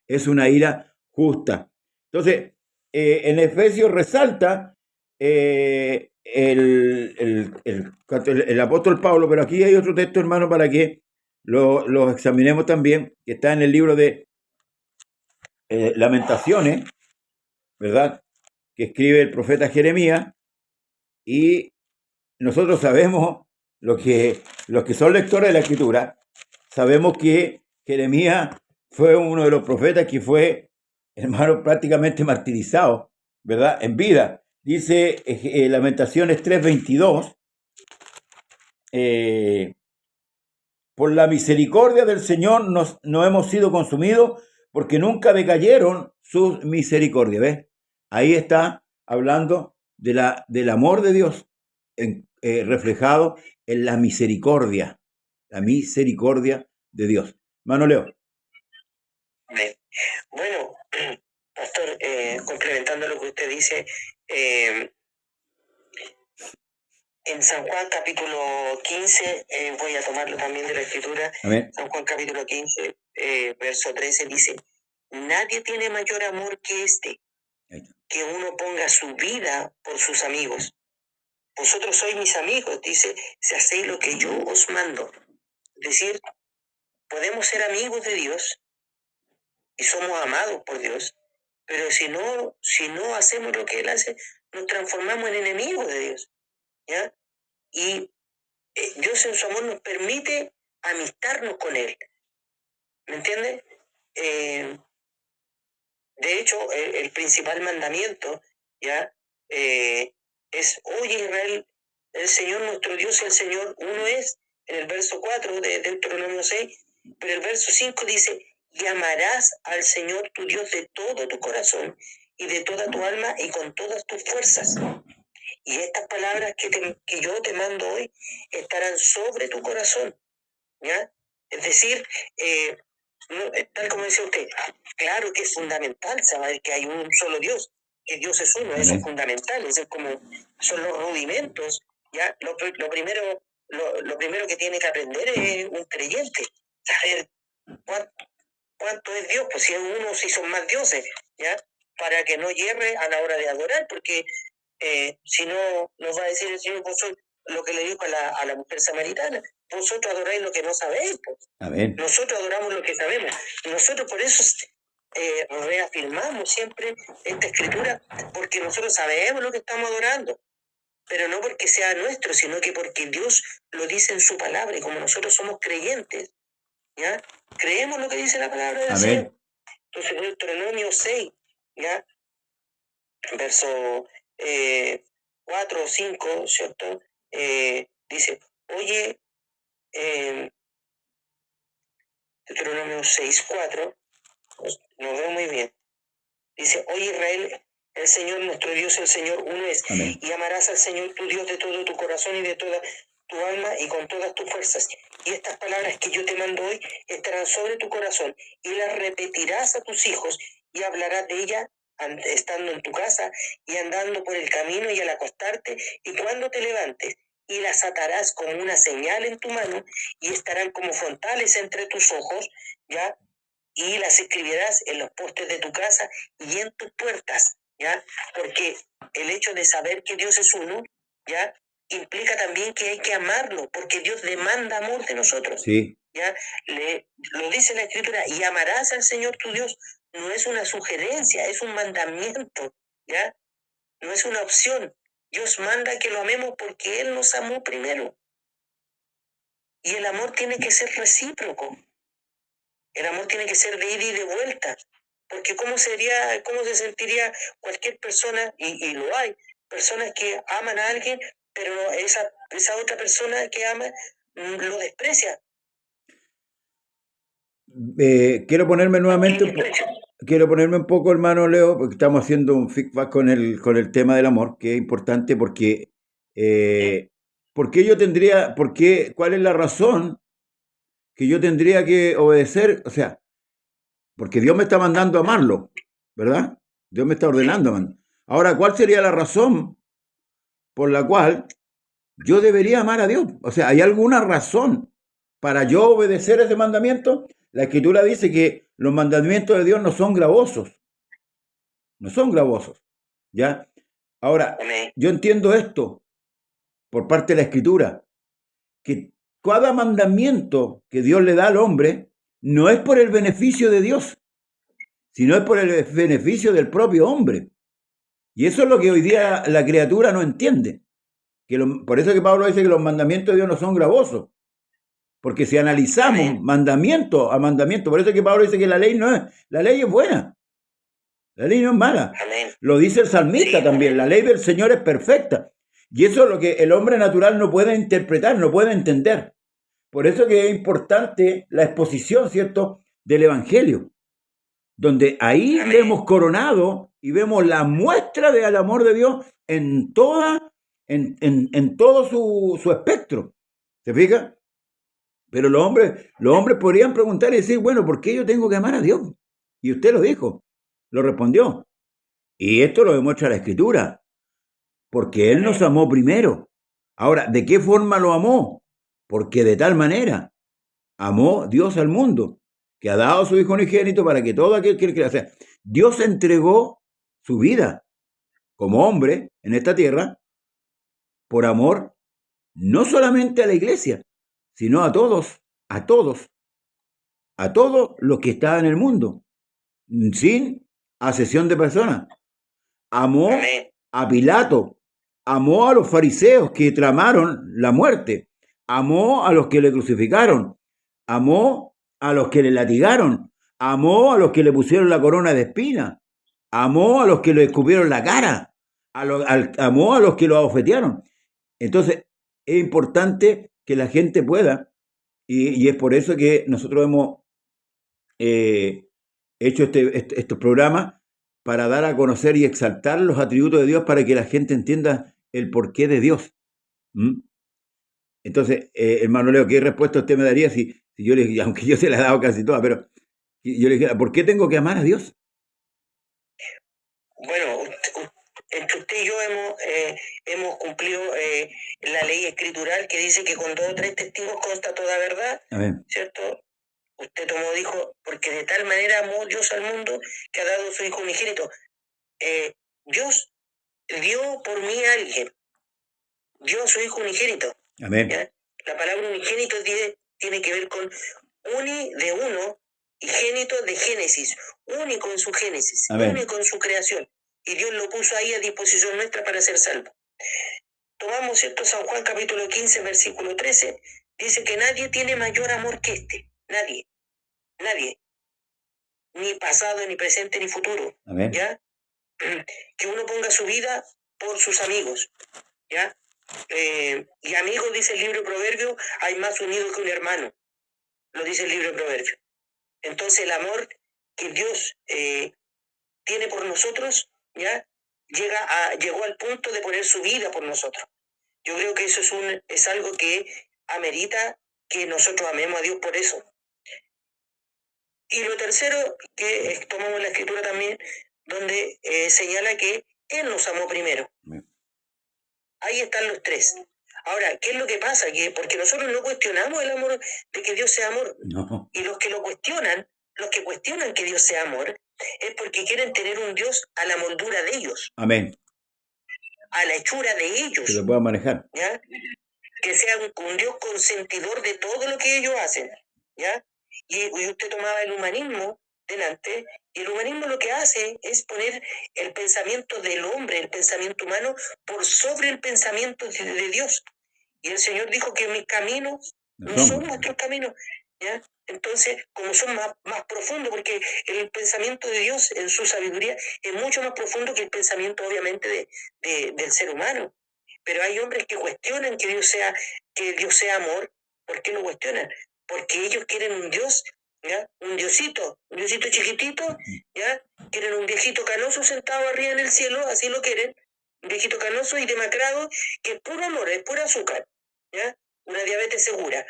es una ira justa. Entonces, en Efesios resalta el apóstol Pablo, pero aquí hay otro texto, hermano, para que lo examinemos también, que está en el libro de Lamentaciones, ¿verdad? Que escribe el profeta Jeremías, y nosotros sabemos, los que son lectores de la Escritura, sabemos que Jeremías fue uno de los profetas que fue, hermano, prácticamente martirizado, ¿verdad? En vida. Dice Lamentaciones 3:22, por la misericordia del Señor no hemos sido consumidos, porque nunca decayeron sus misericordias. ¿Ves? ahí está hablando del amor de Dios reflejado en la misericordia de Dios. Hermano Leo. Amén. Bueno, pastor, complementando lo que usted dice, en San Juan capítulo 15, voy a tomarlo también de la Escritura. Amén. San Juan capítulo 15, verso 13 dice: nadie tiene mayor amor que este, que uno ponga su vida por sus amigos. Vosotros sois mis amigos, dice, si hacéis lo que yo os mando. Es decir, podemos ser amigos de Dios y somos amados por Dios, pero si no hacemos lo que Él hace, nos transformamos en enemigos de Dios, ¿ya? Y Dios en su amor nos permite amistarnos con Él, ¿me entiendes? De hecho, el principal mandamiento, ¿ya? Es: oye Israel, el Señor nuestro Dios, el Señor uno es, en el verso 4 de Deuteronomio 6, pero el verso 5 dice: y amarás al Señor tu Dios de todo tu corazón y de toda tu alma y con todas tus fuerzas. Y estas palabras que yo te mando hoy estarán sobre tu corazón, ¿ya? Es decir, tal como decía usted, claro que es fundamental saber que hay un solo Dios, que Dios es uno. Eso es fundamental, eso es como, son los rudimentos, ¿ya? Lo primero que tiene que aprender es un creyente, saber cuánto es Dios, pues si es uno, si son más dioses, ¿ya? Para que no hierre a la hora de adorar, porque si no, nos va a decir el Señor, vosotros, lo que le dijo a la mujer samaritana: vosotros adoráis lo que no sabéis, pues. Amén. Nosotros adoramos lo que sabemos. Nosotros por eso reafirmamos siempre esta escritura, porque nosotros sabemos lo que estamos adorando, pero no porque sea nuestro, sino que porque Dios lo dice en su palabra, y como nosotros somos creyentes, ¿ya? Creemos lo que dice la palabra del Señor. Entonces, Deuteronomio 6, ¿ya? Verso 4 o 5, ¿cierto? Dice: oye, Deuteronomio 6, 4, lo veo muy bien. Dice: oye Israel, el Señor nuestro Dios, el Señor uno es. Amén. Y amarás al Señor tu Dios de todo tu corazón y de toda tu alma y con todas tus fuerzas. Y estas palabras que yo te mando hoy estarán sobre tu corazón, y las repetirás a tus hijos, y hablarás de ellas estando en tu casa y andando por el camino y al acostarte y cuando te levantes, y las atarás como una señal en tu mano y estarán como frontales entre tus ojos, ¿ya? Y las escribirás en los postes de tu casa y en tus puertas, ¿ya? Porque el hecho de saber que Dios es uno, ¿ya? Implica también que hay que amarlo, porque Dios demanda amor de nosotros. Sí. ¿Ya? Lo dice la Escritura: y amarás al Señor tu Dios. No es una sugerencia, es un mandamiento, ¿ya? No es una opción. Dios manda que lo amemos porque Él nos amó primero. Y el amor tiene que ser recíproco. El amor tiene que ser de ida y de vuelta. Porque cómo se sentiría cualquier persona, y lo hay, personas que aman a alguien, pero esa otra persona que ama lo desprecia. Quiero ponerme un poco, hermano Leo, porque estamos haciendo un feedback con el tema del amor, que es importante porque ¿cuál es la razón que yo tendría que obedecer? O sea, porque Dios me está mandando a amarlo, ¿verdad? Dios me está ordenando a amar. Ahora, ¿cuál sería la razón por la cual yo debería amar a Dios? O sea, ¿hay alguna razón para yo obedecer ese mandamiento? La Escritura dice que los mandamientos de Dios no son gravosos. No son gravosos. ¿Ya? Ahora, yo entiendo esto por parte de la Escritura, que cada mandamiento que Dios le da al hombre no es por el beneficio de Dios, sino es por el beneficio del propio hombre. Y eso es lo que hoy día la criatura no entiende. Por eso que Pablo dice que los mandamientos de Dios no son gravosos. Porque si analizamos mandamiento a mandamiento, por eso es que Pablo dice que la ley es buena. La ley no es mala. Lo dice el salmista también, la ley del Señor es perfecta. Y eso es lo que el hombre natural no puede interpretar, no puede entender. Por eso que es importante la exposición, ¿cierto?, del Evangelio. donde ahí Amén. le hemos coronado y vemos la muestra del amor de Dios en todo su espectro. ¿Se fija? Pero los hombres podrían preguntar y decir, bueno, ¿por qué yo tengo que amar a Dios? Y usted lo dijo, lo respondió. Y esto lo demuestra la Escritura, porque Él nos amó primero. Ahora, ¿de qué forma lo amó? Porque de tal manera amó Dios al mundo, que ha dado a su Hijo unigénito para que todo aquel que crea. O sea, Dios entregó su vida como hombre en esta tierra por amor no solamente a la iglesia, sino a todos, a todos, a todos los que están en el mundo, sin acepción de personas. Amó Amén. a Pilato, amó a los fariseos que tramaron la muerte, amó a los que le crucificaron, amó a los que le latigaron, amó a los que le pusieron la corona de espina, amó a los que le escupieron la cara, amó a los que lo abofetearon. Entonces, es importante que la gente pueda, y es por eso que nosotros hemos hecho estos programas para dar a conocer y exaltar los atributos de Dios para que la gente entienda el porqué de Dios. ¿Mm? Entonces, hermano Leo, ¿qué respuesta usted me daría si yo le, aunque yo se la he dado casi toda, pero yo le dijera, ¿por qué tengo que amar a Dios? Bueno, entre usted y yo hemos cumplido la ley escritural que dice que con 2 o 3 testigos consta toda verdad, Amén. ¿cierto? Usted dijo, porque de tal manera amó Dios al mundo que ha dado su Hijo unigénito. Dios dio por mí a alguien, dio a su Hijo unigénito. Amén. ¿Ya? La palabra unigénito tiene que ver con uni de uno y génito de Génesis, único en su Génesis, Amén. único en su creación. Y Dios lo puso ahí a disposición nuestra para ser salvo. Tomamos, ¿cierto? San Juan capítulo 15, versículo 13, dice que nadie tiene mayor amor que este. Nadie. Nadie. Ni pasado, ni presente, ni futuro. Amén. ¿Ya? Que uno ponga su vida por sus amigos. ¿Ya? Y amigos, dice el libro de Proverbios, hay más unidos que un hermano. Lo dice el libro de Proverbios. Entonces el amor que Dios tiene por nosotros, ¿ya? Llegó al punto de poner su vida por nosotros. Yo creo que eso es algo que amerita que nosotros amemos a Dios por eso. Y lo tercero, que tomamos la escritura también, donde señala que Él nos amó primero. Ahí están los 3. Ahora, ¿qué es lo que pasa? Que porque nosotros no cuestionamos el amor de que Dios sea amor. No. Y los que cuestionan que Dios sea amor, es porque quieren tener un Dios a la moldura de ellos. Amén. A la hechura de ellos. Que lo puedan manejar. ¿Ya? Que sea un Dios consentidor de todo lo que ellos hacen. ¿Ya? Y usted tomaba el humanismo delante, y el humanismo lo que hace es poner el pensamiento del hombre, el pensamiento humano, por sobre el pensamiento de Dios. Y el Señor dijo que mis caminos no son nuestros caminos. ¿Ya? Entonces, como son más profundos, porque el pensamiento de Dios en su sabiduría es mucho más profundo que el pensamiento, obviamente, del ser humano. Pero hay hombres que cuestionan que Dios sea amor. ¿Por qué lo cuestionan? Porque ellos quieren un Dios, ¿ya? Un diosito chiquitito, ¿ya? Quieren un viejito canoso sentado arriba en el cielo, así lo quieren, un viejito canoso y demacrado, que es puro amor, es pura azúcar, ¿ya? Una diabetes segura.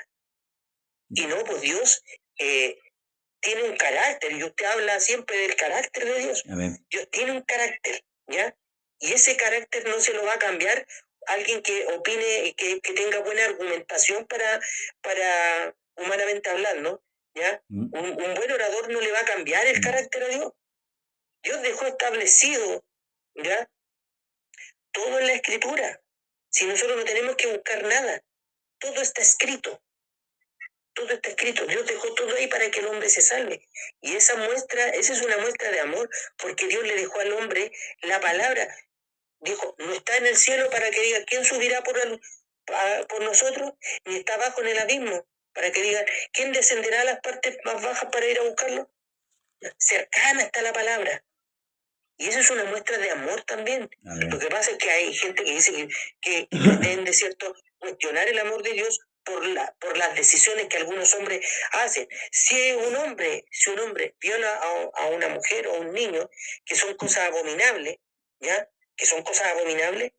Y no, pues Dios tiene un carácter, y usted habla siempre del carácter de Dios. Amén. Dios tiene un carácter, ¿ya? Y ese carácter no se lo va a cambiar alguien que opine, que tenga buena argumentación para humanamente hablando, ¿ya? Un buen orador no le va a cambiar el carácter a Dios. Dios dejó establecido, ¿ya? Todo en la Escritura. Si nosotros no tenemos que buscar nada, todo está escrito. Todo está escrito. Dios dejó todo ahí para que el hombre se salve. Y esa es una muestra de amor, porque Dios le dejó al hombre la palabra. Dijo, no está en el cielo para que diga quién subirá por nosotros, ni está abajo en el abismo, para que diga quién descenderá a las partes más bajas para ir a buscarlo. Cercana está la palabra. Y eso es una muestra de amor también. Amén. Lo que pasa es que hay gente que dice que pretende, ¿cierto?, cuestionar el amor de Dios por las decisiones que algunos hombres hacen. Si un hombre viola a una mujer o a un niño, que son cosas abominables, ¿ya? Que son cosas abominables,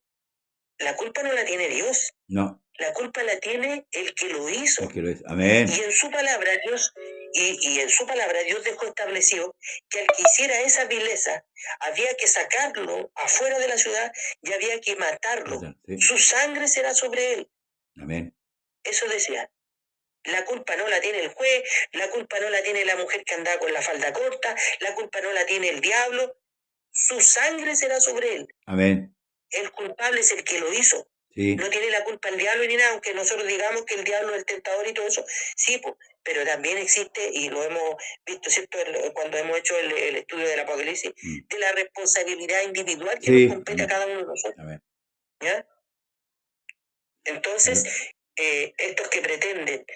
la culpa no la tiene Dios. No. La culpa la tiene el que lo hizo. El que lo hizo. Amén. Y en su palabra Dios, y en su palabra Dios dejó establecido que al que hiciera esa vileza había que sacarlo afuera de la ciudad y había que matarlo. Sí. Su sangre será sobre él. Amén. Eso decía. La culpa no la tiene el juez, la culpa no la tiene la mujer que andaba con la falda corta, la culpa no la tiene el diablo. Su sangre será sobre él. Amén. El culpable es el que lo hizo. Sí. No tiene la culpa el diablo ni nada, aunque nosotros digamos que el diablo es el tentador y todo eso. Sí, pues, pero también existe, y lo hemos visto, ¿cierto?, cuando hemos hecho el estudio del Apocalipsis, de la responsabilidad individual que nos compete a cada uno de nosotros. Amén. ¿Ya? Entonces, estos que pretenden,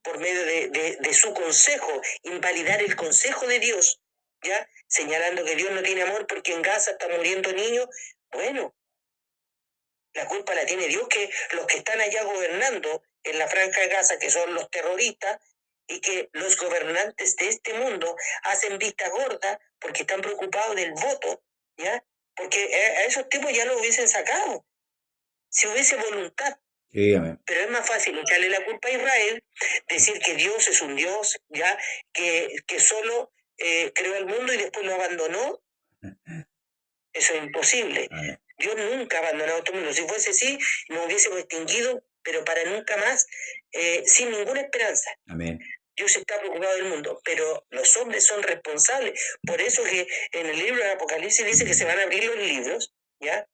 por medio de su consejo, invalidar el consejo de Dios, ¿ya? Señalando que Dios no tiene amor porque en Gaza están muriendo niños, bueno, la culpa la tiene Dios, que los que están allá gobernando en la franja de Gaza, que son los terroristas, y que los gobernantes de este mundo hacen vista gorda porque están preocupados del voto, ¿ya? Porque a esos tipos ya lo hubiesen sacado, si hubiese voluntad. Sí, amén. Pero es más fácil echarle la culpa a Israel, decir que Dios es un Dios, ¿ya? Que solo creó el mundo y después lo abandonó. Eso es imposible. Amén. Dios nunca ha abandonado a este mundo. Si fuese así, nos hubiésemos extinguido, pero para nunca más, sin ninguna esperanza. Amén. Dios está preocupado del mundo, pero los hombres son responsables. Por eso que en el libro del Apocalipsis dice que se van a abrir los libros, ¿ya?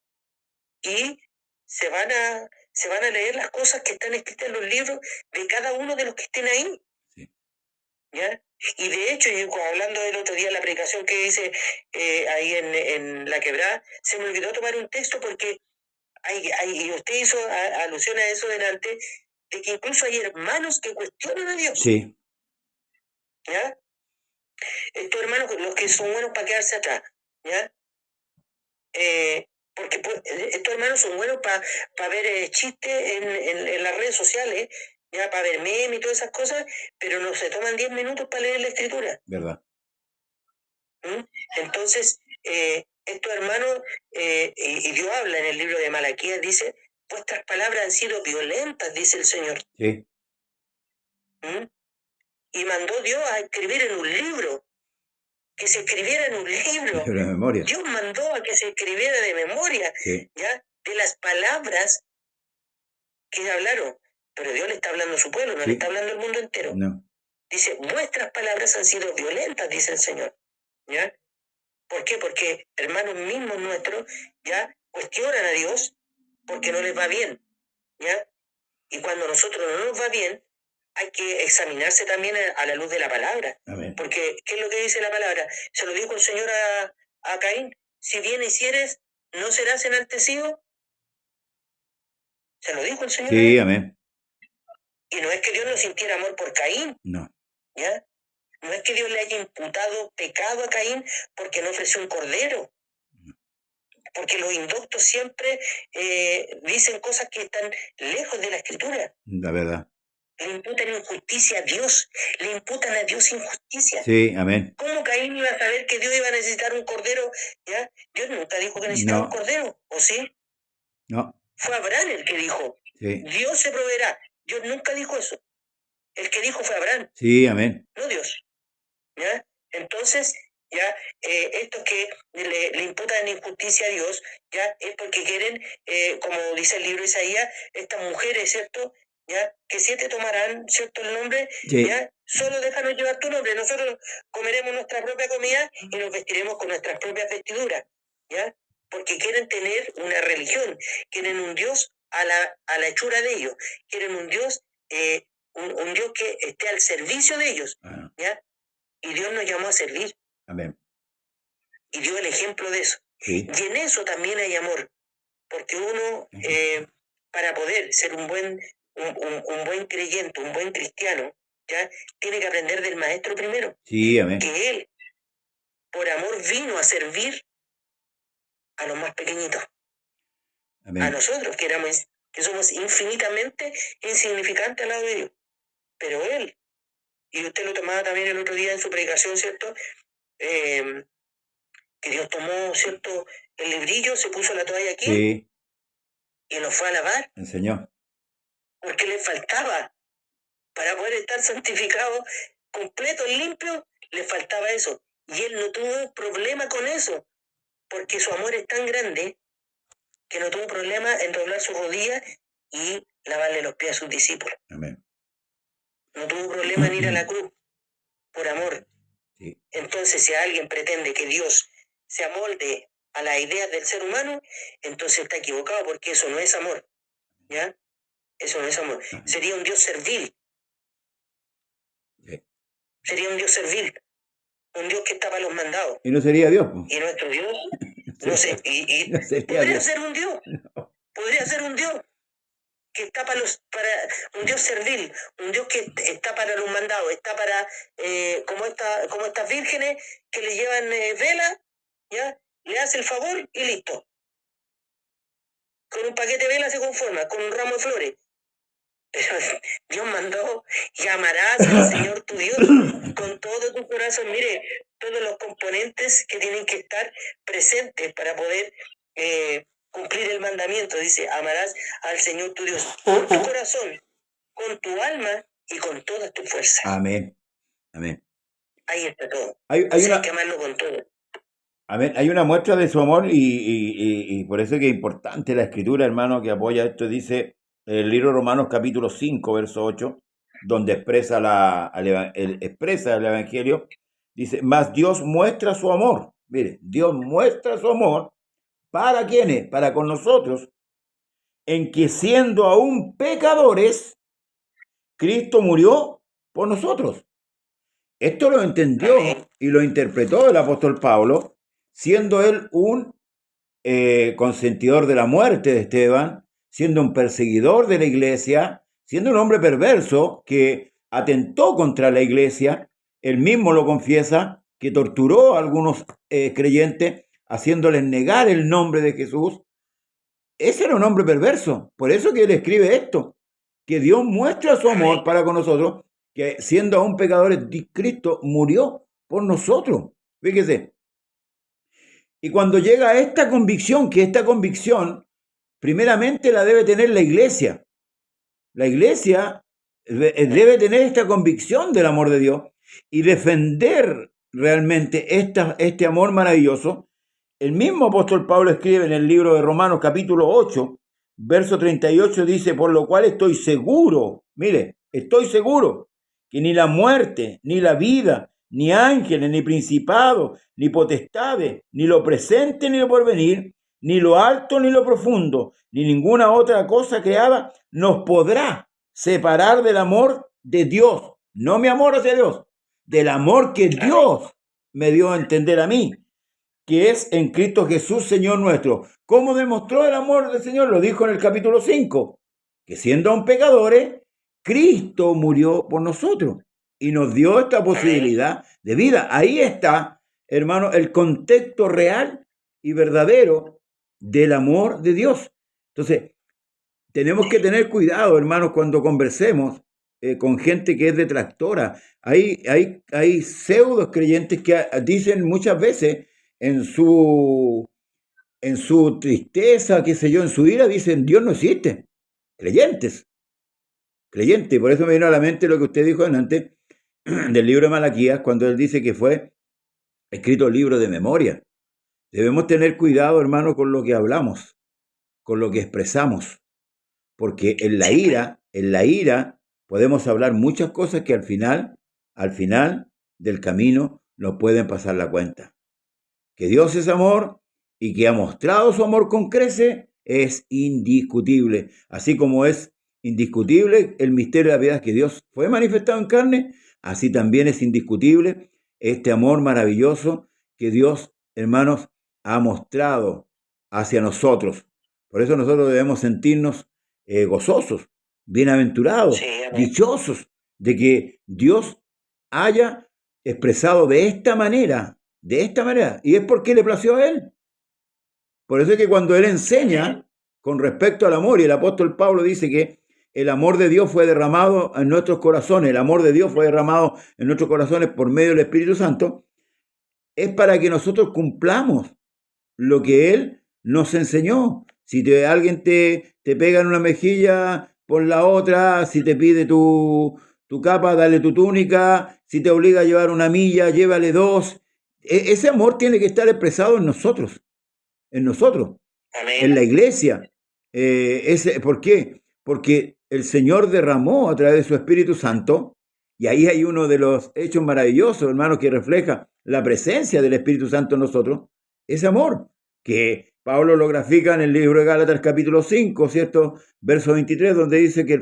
Y se van a leer las cosas que están escritas en los libros de cada uno de los que estén ahí. Sí. ¿Ya? Y de hecho, yo hablando del otro día, la predicación que hice ahí en La Quebrada, se me olvidó tomar un texto porque y usted hizo alusión a eso delante, de que incluso hay hermanos que cuestionan a Dios. Sí. ¿Ya? Estos hermanos, los que son buenos para quedarse atrás, ¿ya? Porque estos hermanos son buenos para ver chistes en las redes sociales, ya para ver memes y todas esas cosas, pero no se toman 10 minutos para leer la escritura. ¿Verdad? Entonces, estos hermanos, y Dios habla en el libro de Malaquías, dice, vuestras palabras han sido violentas, dice el Señor. Sí. Y mandó Dios a escribir en un libro, que se escribiera en un libro. De memoria. Dios mandó a que se escribiera de memoria, sí. ¿ya? De las palabras que hablaron. Pero Dios le está hablando a su pueblo, no sí. le está hablando al mundo entero. No. Dice, vuestras palabras han sido violentas, dice el Señor. ¿Ya? ¿Por qué? Porque hermanos mismos nuestros ya cuestionan a Dios porque no les va bien. ¿Ya? Y cuando a nosotros no nos va bien, hay que examinarse también a la luz de la palabra. Amén. Porque, ¿qué es lo que dice la palabra? Se lo dijo el Señor a Caín. Si bien hicieres, ¿no serás enaltecido? Se lo dijo el Señor. Sí, amén. Y no es que Dios no sintiera amor por Caín. No. ¿Ya? No es que Dios le haya imputado pecado a Caín porque no ofreció un cordero. Porque los indoctos siempre dicen cosas que están lejos de la Escritura. La verdad. Le imputan injusticia a Dios. Le imputan a Dios injusticia. Sí, amén. ¿Cómo Caín iba a saber que Dios iba a necesitar un cordero? ¿Ya? Dios nunca dijo que necesitaba un cordero, ¿o sí? No. Fue Abraham el que dijo, sí. Dios se proveerá. Dios nunca dijo eso. El que dijo fue Abraham. Sí, amén. No Dios. ¿Ya? Entonces, ya estos que le imputan injusticia a Dios, ya es porque quieren, como dice el libro de Isaías, estas mujeres, ¿cierto? Ya que 7 tomarán, ¿cierto? El nombre, sí. ya solo déjanos llevar tu nombre. Nosotros comeremos nuestra propia comida y nos vestiremos con nuestras propias vestiduras, ya porque quieren tener una religión, quieren un Dios a la hechura de ellos, quieren un Dios, un Dios que esté al servicio de ellos, ya. Y Dios nos llamó a servir. Amén. Y dio el ejemplo de eso. Sí. Y en eso también hay amor. Porque uno, para poder ser un buen creyente, un buen cristiano, ¿ya? Tiene que aprender del maestro primero. Sí, amén. Que él, por amor, vino a servir a los más pequeñitos. Amén. A nosotros, que éramos que somos infinitamente insignificantes al lado de Dios. Pero Él, y usted lo tomaba también el otro día en su predicación, ¿cierto? Que Dios tomó, ¿cierto?, el librillo, se puso la toalla aquí, Sí, y nos fue a lavar, enseñó. porque le faltaba, para poder estar santificado, completo y limpio, le faltaba eso. Y Él no tuvo problema con eso, porque su amor es tan grande que no tuvo problema en doblar sus rodillas y lavarle los pies a sus discípulos. Amén. No tuvo problema en ir a la cruz por amor. Sí. Entonces, si alguien pretende que Dios se amolde a las ideas del ser humano, entonces está equivocado, porque eso no es amor. ¿Ya? Eso no es amor. Amén. Sería un Dios servil. Sí. Sería un Dios servil. Un Dios que está para los mandados. Y no sería Dios, pues. Y nuestro Dios, No no sería, sé, y no sería podría Dios. ser un Dios. No. Podría ser un Dios que está para un Dios servil, un Dios que está para los mandados, está para como estas vírgenes que le llevan vela, ¿ya? Le hace el favor y listo. Con un paquete de velas se conforma, con un ramo de flores. Pero Dios mandó: y amarás al Señor tu Dios con todo tu corazón. Mire, todos los componentes que tienen que estar presentes para poder cumplir el mandamiento. Dice: amarás al Señor tu Dios con tu corazón, con tu alma y con todas tus fuerzas. Amén. Amén. Ahí está todo. Hay Hay una, que amarlo con todo. amén. Hay una muestra de su amor y por eso es que es importante la escritura, hermano, que apoya esto. Dice el libro de Romanos capítulo 5, verso 8, donde expresa expresa el Evangelio. Dice, mas Dios muestra su amor. Mire, Dios muestra su amor. ¿Para quiénes? Para con nosotros. En que siendo aún pecadores, Cristo murió por nosotros. Esto lo entendió y lo interpretó el apóstol Pablo, siendo él un consentidor de la muerte de Esteban, siendo un perseguidor de la iglesia, siendo un hombre perverso que atentó contra la iglesia. Él mismo lo confiesa, que torturó a algunos creyentes, haciéndoles negar el nombre de Jesús. Ese era un hombre perverso. Por eso que él escribe esto, que Dios muestra su amor para con nosotros, que siendo aún pecadores, Cristo murió por nosotros. Fíjese. Y cuando llega a esta convicción, que esta convicción primeramente la debe tener la iglesia. La iglesia debe tener esta convicción del amor de Dios y defender realmente este amor maravilloso. El mismo apóstol Pablo escribe en el libro de Romanos capítulo 8, verso 38, dice, por lo cual estoy seguro, mire, estoy seguro que ni la muerte, ni la vida, ni ángeles, ni principados, ni potestades, ni lo presente, ni lo porvenir, ni lo alto, ni lo profundo, ni ninguna otra cosa creada nos podrá separar del amor de Dios. No mi amor hacia Dios, del amor que Dios me dio a entender a mí, que es en Cristo Jesús, Señor nuestro. ¿Cómo demostró el amor del Señor? Lo dijo en el capítulo 5, que siendo aún pecadores, Cristo murió por nosotros y nos dio esta posibilidad de vida. Ahí está, hermano, el contexto real y verdadero del amor de Dios. Entonces, tenemos que tener cuidado, hermanos, cuando conversemos con gente que es detractora. Hay pseudos creyentes que dicen muchas veces en su tristeza, qué sé yo, en su ira, dicen Dios no existe. Creyentes. Por eso me vino a la mente lo que usted dijo antes del libro de Malaquías, cuando él dice que fue escrito libro de memoria. Debemos tener cuidado, hermano, con lo que hablamos, con lo que expresamos, porque en la ira podemos hablar muchas cosas que al final del camino nos pueden pasar la cuenta. Que Dios es amor y que ha mostrado su amor con creces es indiscutible, así como es indiscutible el misterio de la piedad, que Dios fue manifestado en carne, así también es indiscutible este amor maravilloso que Dios, hermanos, ha mostrado hacia nosotros. Por eso nosotros debemos sentirnos gozosos, bienaventurados, dichosos de que Dios haya expresado de esta manera, y es porque le plació a Él. Por eso es que cuando Él enseña, con respecto al amor. Y el apóstol Pablo dice que el amor de Dios fue derramado en nuestros corazones, el amor de Dios fue derramado en nuestros corazones por medio del Espíritu Santo, es para que nosotros cumplamos lo que Él nos enseñó. Si alguien te pega en una mejilla, pon la otra. Si te pide tu capa, dale tu túnica. Si te obliga a llevar una milla, llévale dos. Ese amor tiene que estar expresado en nosotros, Amén. en la iglesia. ¿Por qué? Porque el Señor derramó a través de su Espíritu Santo, y ahí hay uno de los hechos maravillosos, hermanos, que refleja la presencia del Espíritu Santo en nosotros, ese amor, que Pablo lo grafica en el libro de Gálatas capítulo 5, ¿cierto? Verso 23, donde dice que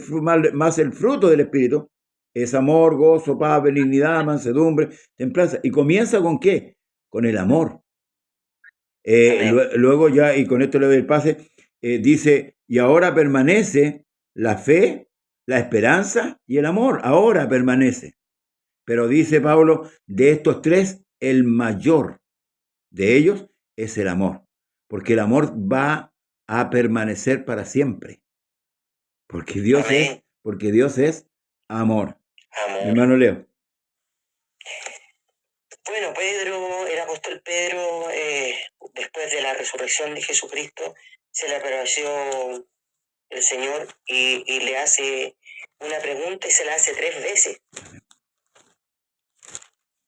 más el fruto del Espíritu es amor, gozo, paz, benignidad, mansedumbre, templanza. ¿Y comienza con qué? Con el amor. Luego ya, y con esto le doy el pase, dice, y ahora permanece la fe, la esperanza y el amor. Ahora permanece. Pero dice Pablo, de estos tres, el mayor de ellos es el amor. Porque el amor va a permanecer para siempre. Porque Dios es amor. Hermano Leo. Bueno, Pedro, el apóstol Pedro, después de la resurrección de Jesucristo, se le apareció el Señor y le hace una pregunta y se la hace 3 veces.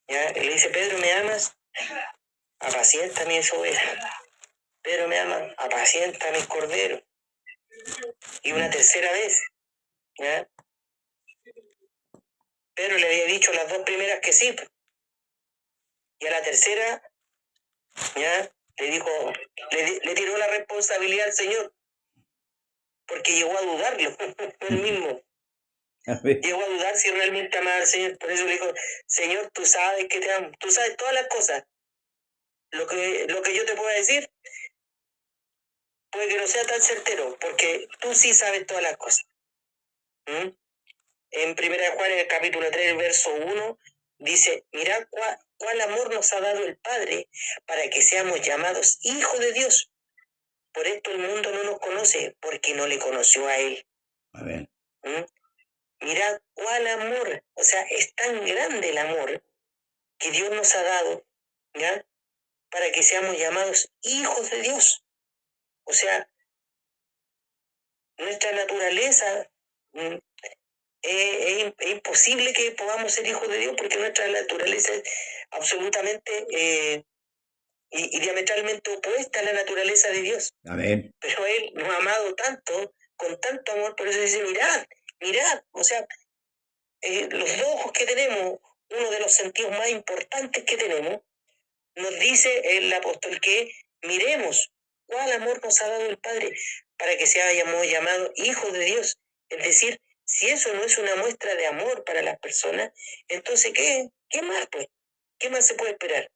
¿Ya? Y le dice, Pedro, ¿me amas? Apacienta mis ovejas. Pedro, ¿me amas? Apacienta mis corderos. Y una tercera vez, ¿ya? Pedro le había dicho las 2 primeras que sí. Y a la tercera, ¿ya? Le dijo, le tiró la responsabilidad al Señor, porque llegó a dudarlo, él mismo. Llegó a dudar si realmente amaba al Señor. Por eso le dijo, Señor, tú sabes que te amo, tú sabes todas las cosas. Lo que yo te puedo decir puede que no sea tan certero, porque tú sí sabes todas las cosas. En 1 Juan, en el capítulo 3, verso 1, dice, mirad cuál amor nos ha dado el Padre para que seamos llamados hijos de Dios. Por esto el mundo no nos conoce, porque no le conoció a Él. Amén. Mirad cuál amor, o sea, es tan grande el amor que Dios nos ha dado, ¿ya? Para que seamos llamados hijos de Dios. O sea, nuestra naturaleza es imposible que podamos ser hijos de Dios, porque nuestra naturaleza es absolutamente y diametralmente opuesta a la naturaleza de Dios. Amén. Pero Él nos ha amado tanto, con tanto amor, por eso dice, mirad, o sea, los ojos que tenemos, uno de los sentidos más importantes que tenemos, nos dice el apóstol que miremos cuál amor nos ha dado el Padre para que seamos llamados hijos de Dios. Es decir, si eso no es una muestra de amor para las personas, entonces ¿qué más, pues? ¿Qué más se puede esperar?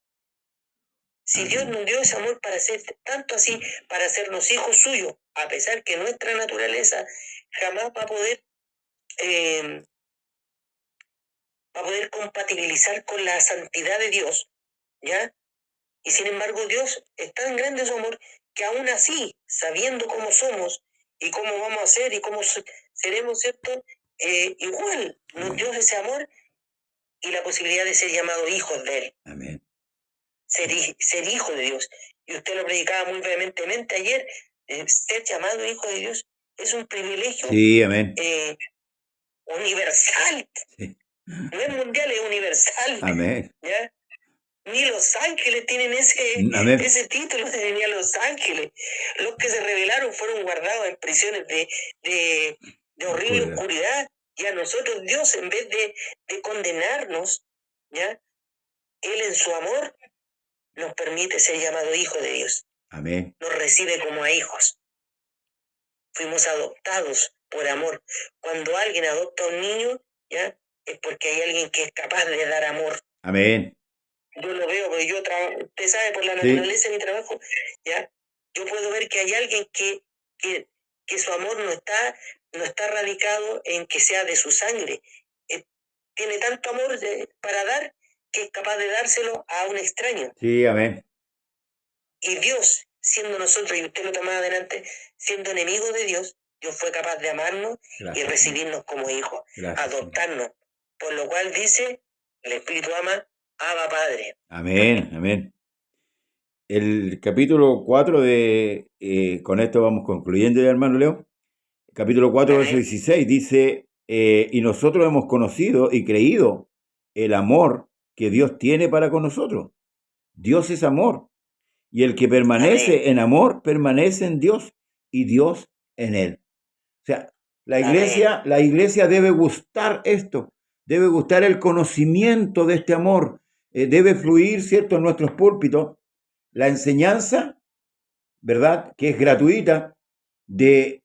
Si Dios nos dio ese amor para ser tanto así, para hacernos hijos suyos, a pesar que nuestra naturaleza jamás va a poder compatibilizar con la santidad de Dios, ¿ya? Y sin embargo Dios es tan grande su amor que aún así, sabiendo cómo somos y cómo vamos a ser y cómo seremos, ¿cierto? Igual nos dio ese amor y la posibilidad de ser llamados hijos de Él. Amén. Ser hijo de Dios. Y usted lo predicaba muy vehementemente ayer, ser llamado hijo de Dios es un privilegio sí, amén. Universal. Sí. No es mundial, es universal. Amén. ¿Ya? Ni los ángeles tienen ese título de ni a los ángeles. Los que se rebelaron fueron guardados en prisiones de horrible oscuridad. Y a nosotros Dios, en vez de condenarnos, ¿ya? Él en su amor nos permite ser llamados hijos de Dios. Amén. Nos recibe como a hijos. Fuimos adoptados por amor. Cuando alguien adopta a un niño, ¿ya? Es porque hay alguien que es capaz de dar amor. Amén. Yo lo veo, porque usted sabe, por la naturaleza de mi trabajo, ¿ya? Yo puedo ver que hay alguien que su amor no está radicado en que sea de su sangre. Tiene tanto amor para dar que es capaz de dárselo a un extraño. Sí, amén. Y Dios, siendo nosotros, y usted lo tomaba adelante, siendo enemigos de Dios, Dios fue capaz de amarnos y recibirnos como hijos, adoptarnos. Por lo cual dice, el Espíritu ama, Abba Padre. Amén, amén. El capítulo 4 con esto vamos concluyendo, hermano Leo. Capítulo 4, verso 16 dice, y nosotros hemos conocido y creído el amor que Dios tiene para con nosotros. Dios es amor. Y el que permanece en amor, permanece en Dios y Dios en él. O sea, la iglesia debe gustar esto, debe gustar el conocimiento de este amor, debe fluir, ¿cierto?, en nuestros púlpitos, la enseñanza, ¿verdad?, que es gratuita, de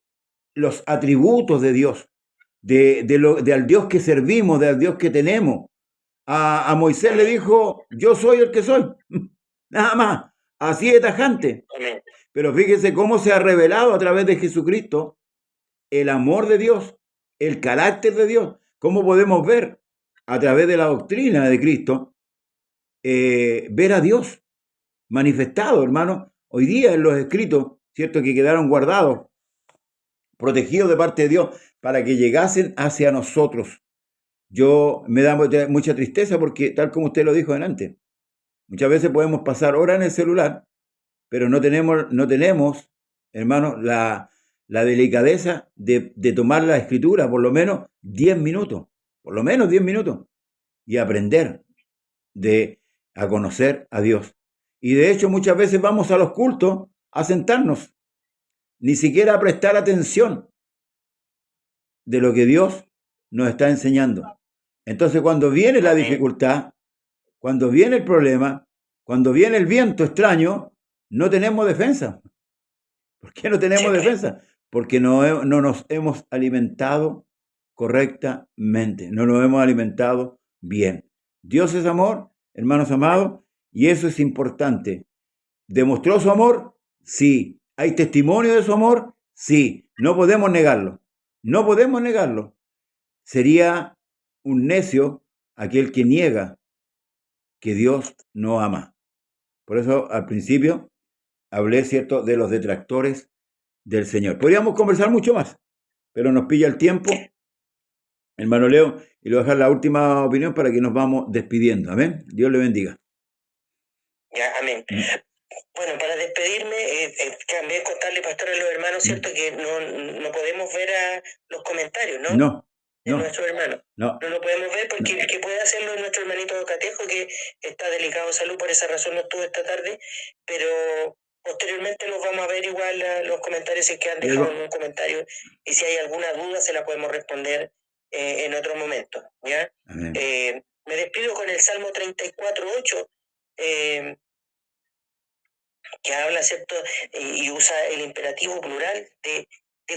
los atributos de Dios, al Dios que servimos, del Dios que tenemos. A Moisés le dijo, yo soy el que soy, nada más, así de tajante. Pero fíjese cómo se ha revelado a través de Jesucristo el amor de Dios, el carácter de Dios. ¿Cómo podemos ver a través de la doctrina de Cristo, ver a Dios manifestado, hermano? Hoy día en los escritos, ¿cierto?, que quedaron guardados, protegidos de parte de Dios, para que llegasen hacia nosotros. Yo me da mucha tristeza porque, tal como usted lo dijo delante, muchas veces podemos pasar horas en el celular, pero no tenemos, hermano, la delicadeza de tomar la escritura por lo menos 10 minutos, y aprender a conocer a Dios. Y de hecho muchas veces vamos a los cultos a sentarnos, ni siquiera a prestar atención de lo que Dios nos está enseñando. Entonces cuando viene la dificultad, cuando viene el problema, cuando viene el viento extraño, no tenemos defensa. ¿Por qué no tenemos defensa? Porque no nos hemos alimentado correctamente, no nos hemos alimentado bien. Dios es amor, hermanos amados, y eso es importante. ¿Demostró su amor? Sí. ¿Hay testimonio de su amor? Sí. No podemos negarlo. No podemos negarlo. Sería un necio aquel que niega que Dios no ama. Por eso al principio hablé, ¿cierto?, de los detractores del Señor. Podríamos conversar mucho más, pero nos pilla el tiempo, hermano Leo, y le voy a dejar la última opinión para que nos vamos despidiendo. Amén. Dios le bendiga. Ya, amén. Bueno, para despedirme, también contarle, pastor, a los hermanos, ¿cierto?, que no podemos ver a los comentarios, ¿no? No. De nuestros hermanos. No lo podemos ver porque el que puede hacerlo es nuestro hermanito Catejo, que está delicado de salud, por esa razón no estuvo esta tarde, pero posteriormente los vamos a ver igual los comentarios, si es que han dejado algún comentario, y si hay alguna duda se la podemos responder en otro momento, ¿ya? Me despido con el Salmo 34:8, que habla, ¿cierto?, y usa el imperativo plural de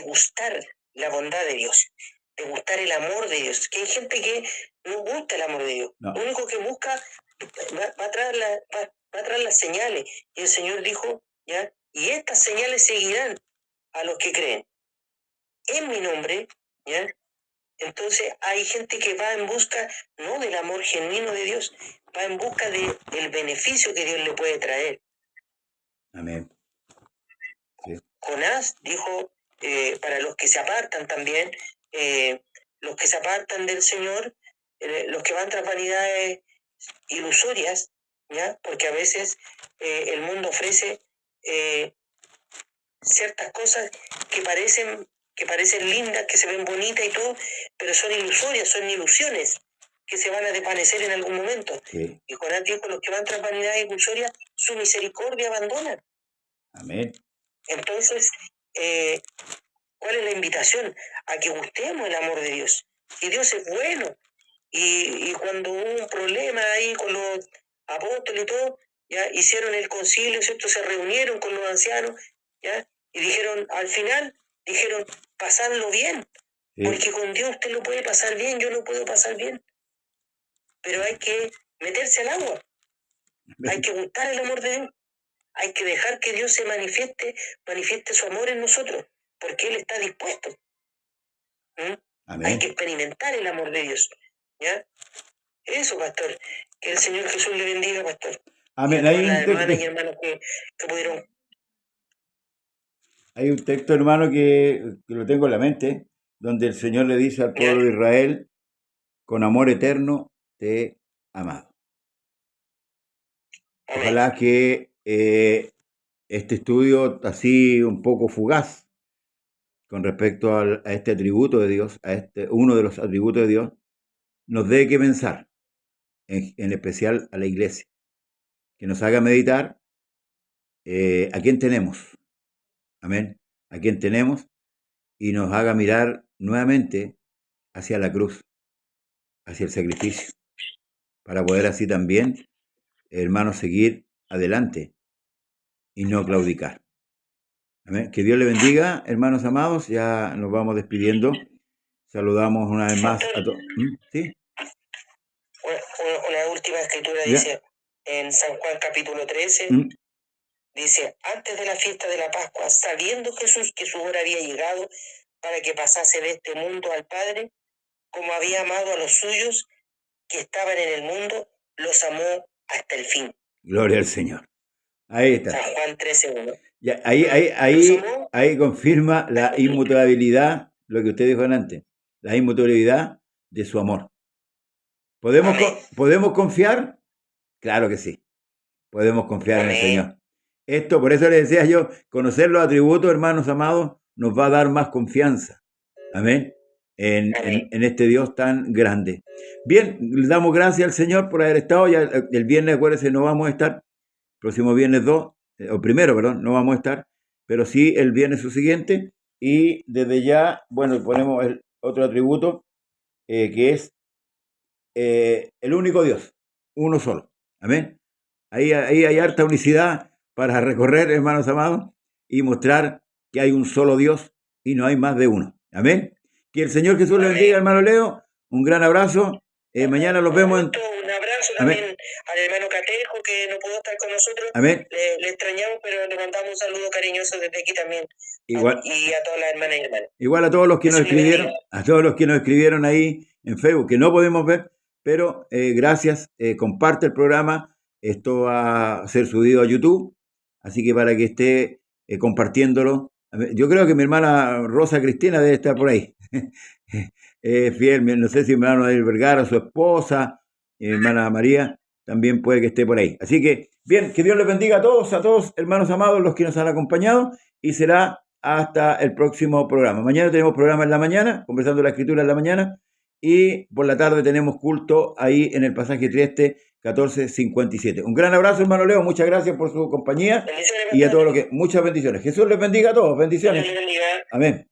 gustar la bondad de Dios, de gustar el amor de Dios. Que hay gente que no gusta el amor de Dios. No. Lo único que busca va a traer las señales. Y el Señor dijo, ¿ya? Y estas señales seguirán a los que creen en mi nombre, ¿ya? Entonces hay gente que va en busca no del amor genuino de Dios, va en busca del beneficio que Dios le puede traer. Amén. Sí. Jonás dijo, para los que se apartan también, los que se apartan del Señor, los que van tras vanidades ilusorias, ¿ya? Porque a veces el mundo ofrece ciertas cosas que parecen lindas, que se ven bonitas y todo, pero son ilusorias, son ilusiones que se van a desvanecer en algún momento. Sí. Y Jonás dijo, los que van tras vanidades ilusorias, su misericordia abandonan. Amén. Entonces, ¿cuál es la invitación? A que gustemos el amor de Dios. Y Dios es bueno. Y cuando hubo un problema ahí con los apóstoles y todo, ya hicieron el concilio, ¿cierto? Se reunieron con los ancianos, ¿ya? Y dijeron, al final, pasadlo bien. Sí. Porque con Dios usted lo puede pasar bien, yo lo puedo pasar bien. Pero hay que meterse al agua. Hay que gustar el amor de Dios. Hay que dejar que Dios se manifieste su amor en nosotros, porque Él está dispuesto. Hay que experimentar el amor de Dios, ¿ya? Eso, pastor. Que el Señor Jesús le bendiga, pastor. Amén. Y a todas las hermanas y hermanos que pudieron Hay un texto, hermano, que lo tengo en la mente, donde el Señor le dice al pueblo de Israel, con amor eterno te he amado. Ojalá que este estudio así un poco fugaz con respecto a este atributo de Dios, uno de los atributos de Dios, nos dé que pensar, en especial a la iglesia, que nos haga meditar a quién tenemos, amén, a quién tenemos, y nos haga mirar nuevamente hacia la cruz, hacia el sacrificio, para poder así también, hermanos, seguir adelante y no claudicar. Amén. Que Dios le bendiga, hermanos amados, ya nos vamos despidiendo. Saludamos una vez más a todos. ¿Sí? Una última escritura dice en San Juan capítulo 13, dice, antes de la fiesta de la Pascua, sabiendo Jesús que su hora había llegado para que pasase de este mundo al Padre, como había amado a los suyos que estaban en el mundo, los amó hasta el fin. Gloria al Señor. Ahí está. San Juan 13:1. Ya, ahí confirma la inmutabilidad, lo que usted dijo antes, la inmutabilidad de su amor. ¿Podemos confiar? Claro que sí. Podemos confiar en el Señor. Esto, por eso le decía yo, conocer los atributos, hermanos amados, nos va a dar más confianza. Amén. En este Dios tan grande. Bien, le damos gracias al Señor por haber estado. Ya el viernes, acuérdense, no vamos a estar. Próximo viernes 2, o primero, perdón, no vamos a estar, pero sí el viernes siguiente. Y desde ya, bueno, ponemos el otro atributo, que es el único Dios, uno solo. Amén. Ahí hay harta unicidad para recorrer, hermanos amados, y mostrar que hay un solo Dios y no hay más de uno. Amén. Que el Señor Jesús le bendiga, hermano Leo. Un gran abrazo. Mañana los vemos en... Un abrazo también al hermano Catejo, que no pudo estar con nosotros. Amén. Le extrañamos, pero le mandamos un saludo cariñoso desde aquí también. Igual, y a todas las hermanas y hermanos. Igual a todos los que nos escribieron, ahí en Facebook, que no podemos ver, pero gracias, comparte el programa. Esto va a ser subido a YouTube, así que para que esté compartiéndolo. Yo creo que mi hermana Rosa Cristina debe estar por ahí. Fiel, no sé si mi hermano Adel Vergara, su esposa, mi hermana María, también puede que esté por ahí. Así que, bien, que Dios les bendiga a todos, hermanos amados, los que nos han acompañado, y será hasta el próximo programa. Mañana tenemos programa en la mañana, conversando la escritura en la mañana, y por la tarde tenemos culto ahí en el pasaje Trieste 1457. Un gran abrazo, hermano Leo, muchas gracias por su compañía y a todos los que... Muchas bendiciones. Jesús les bendiga a todos, bendiciones. Amén.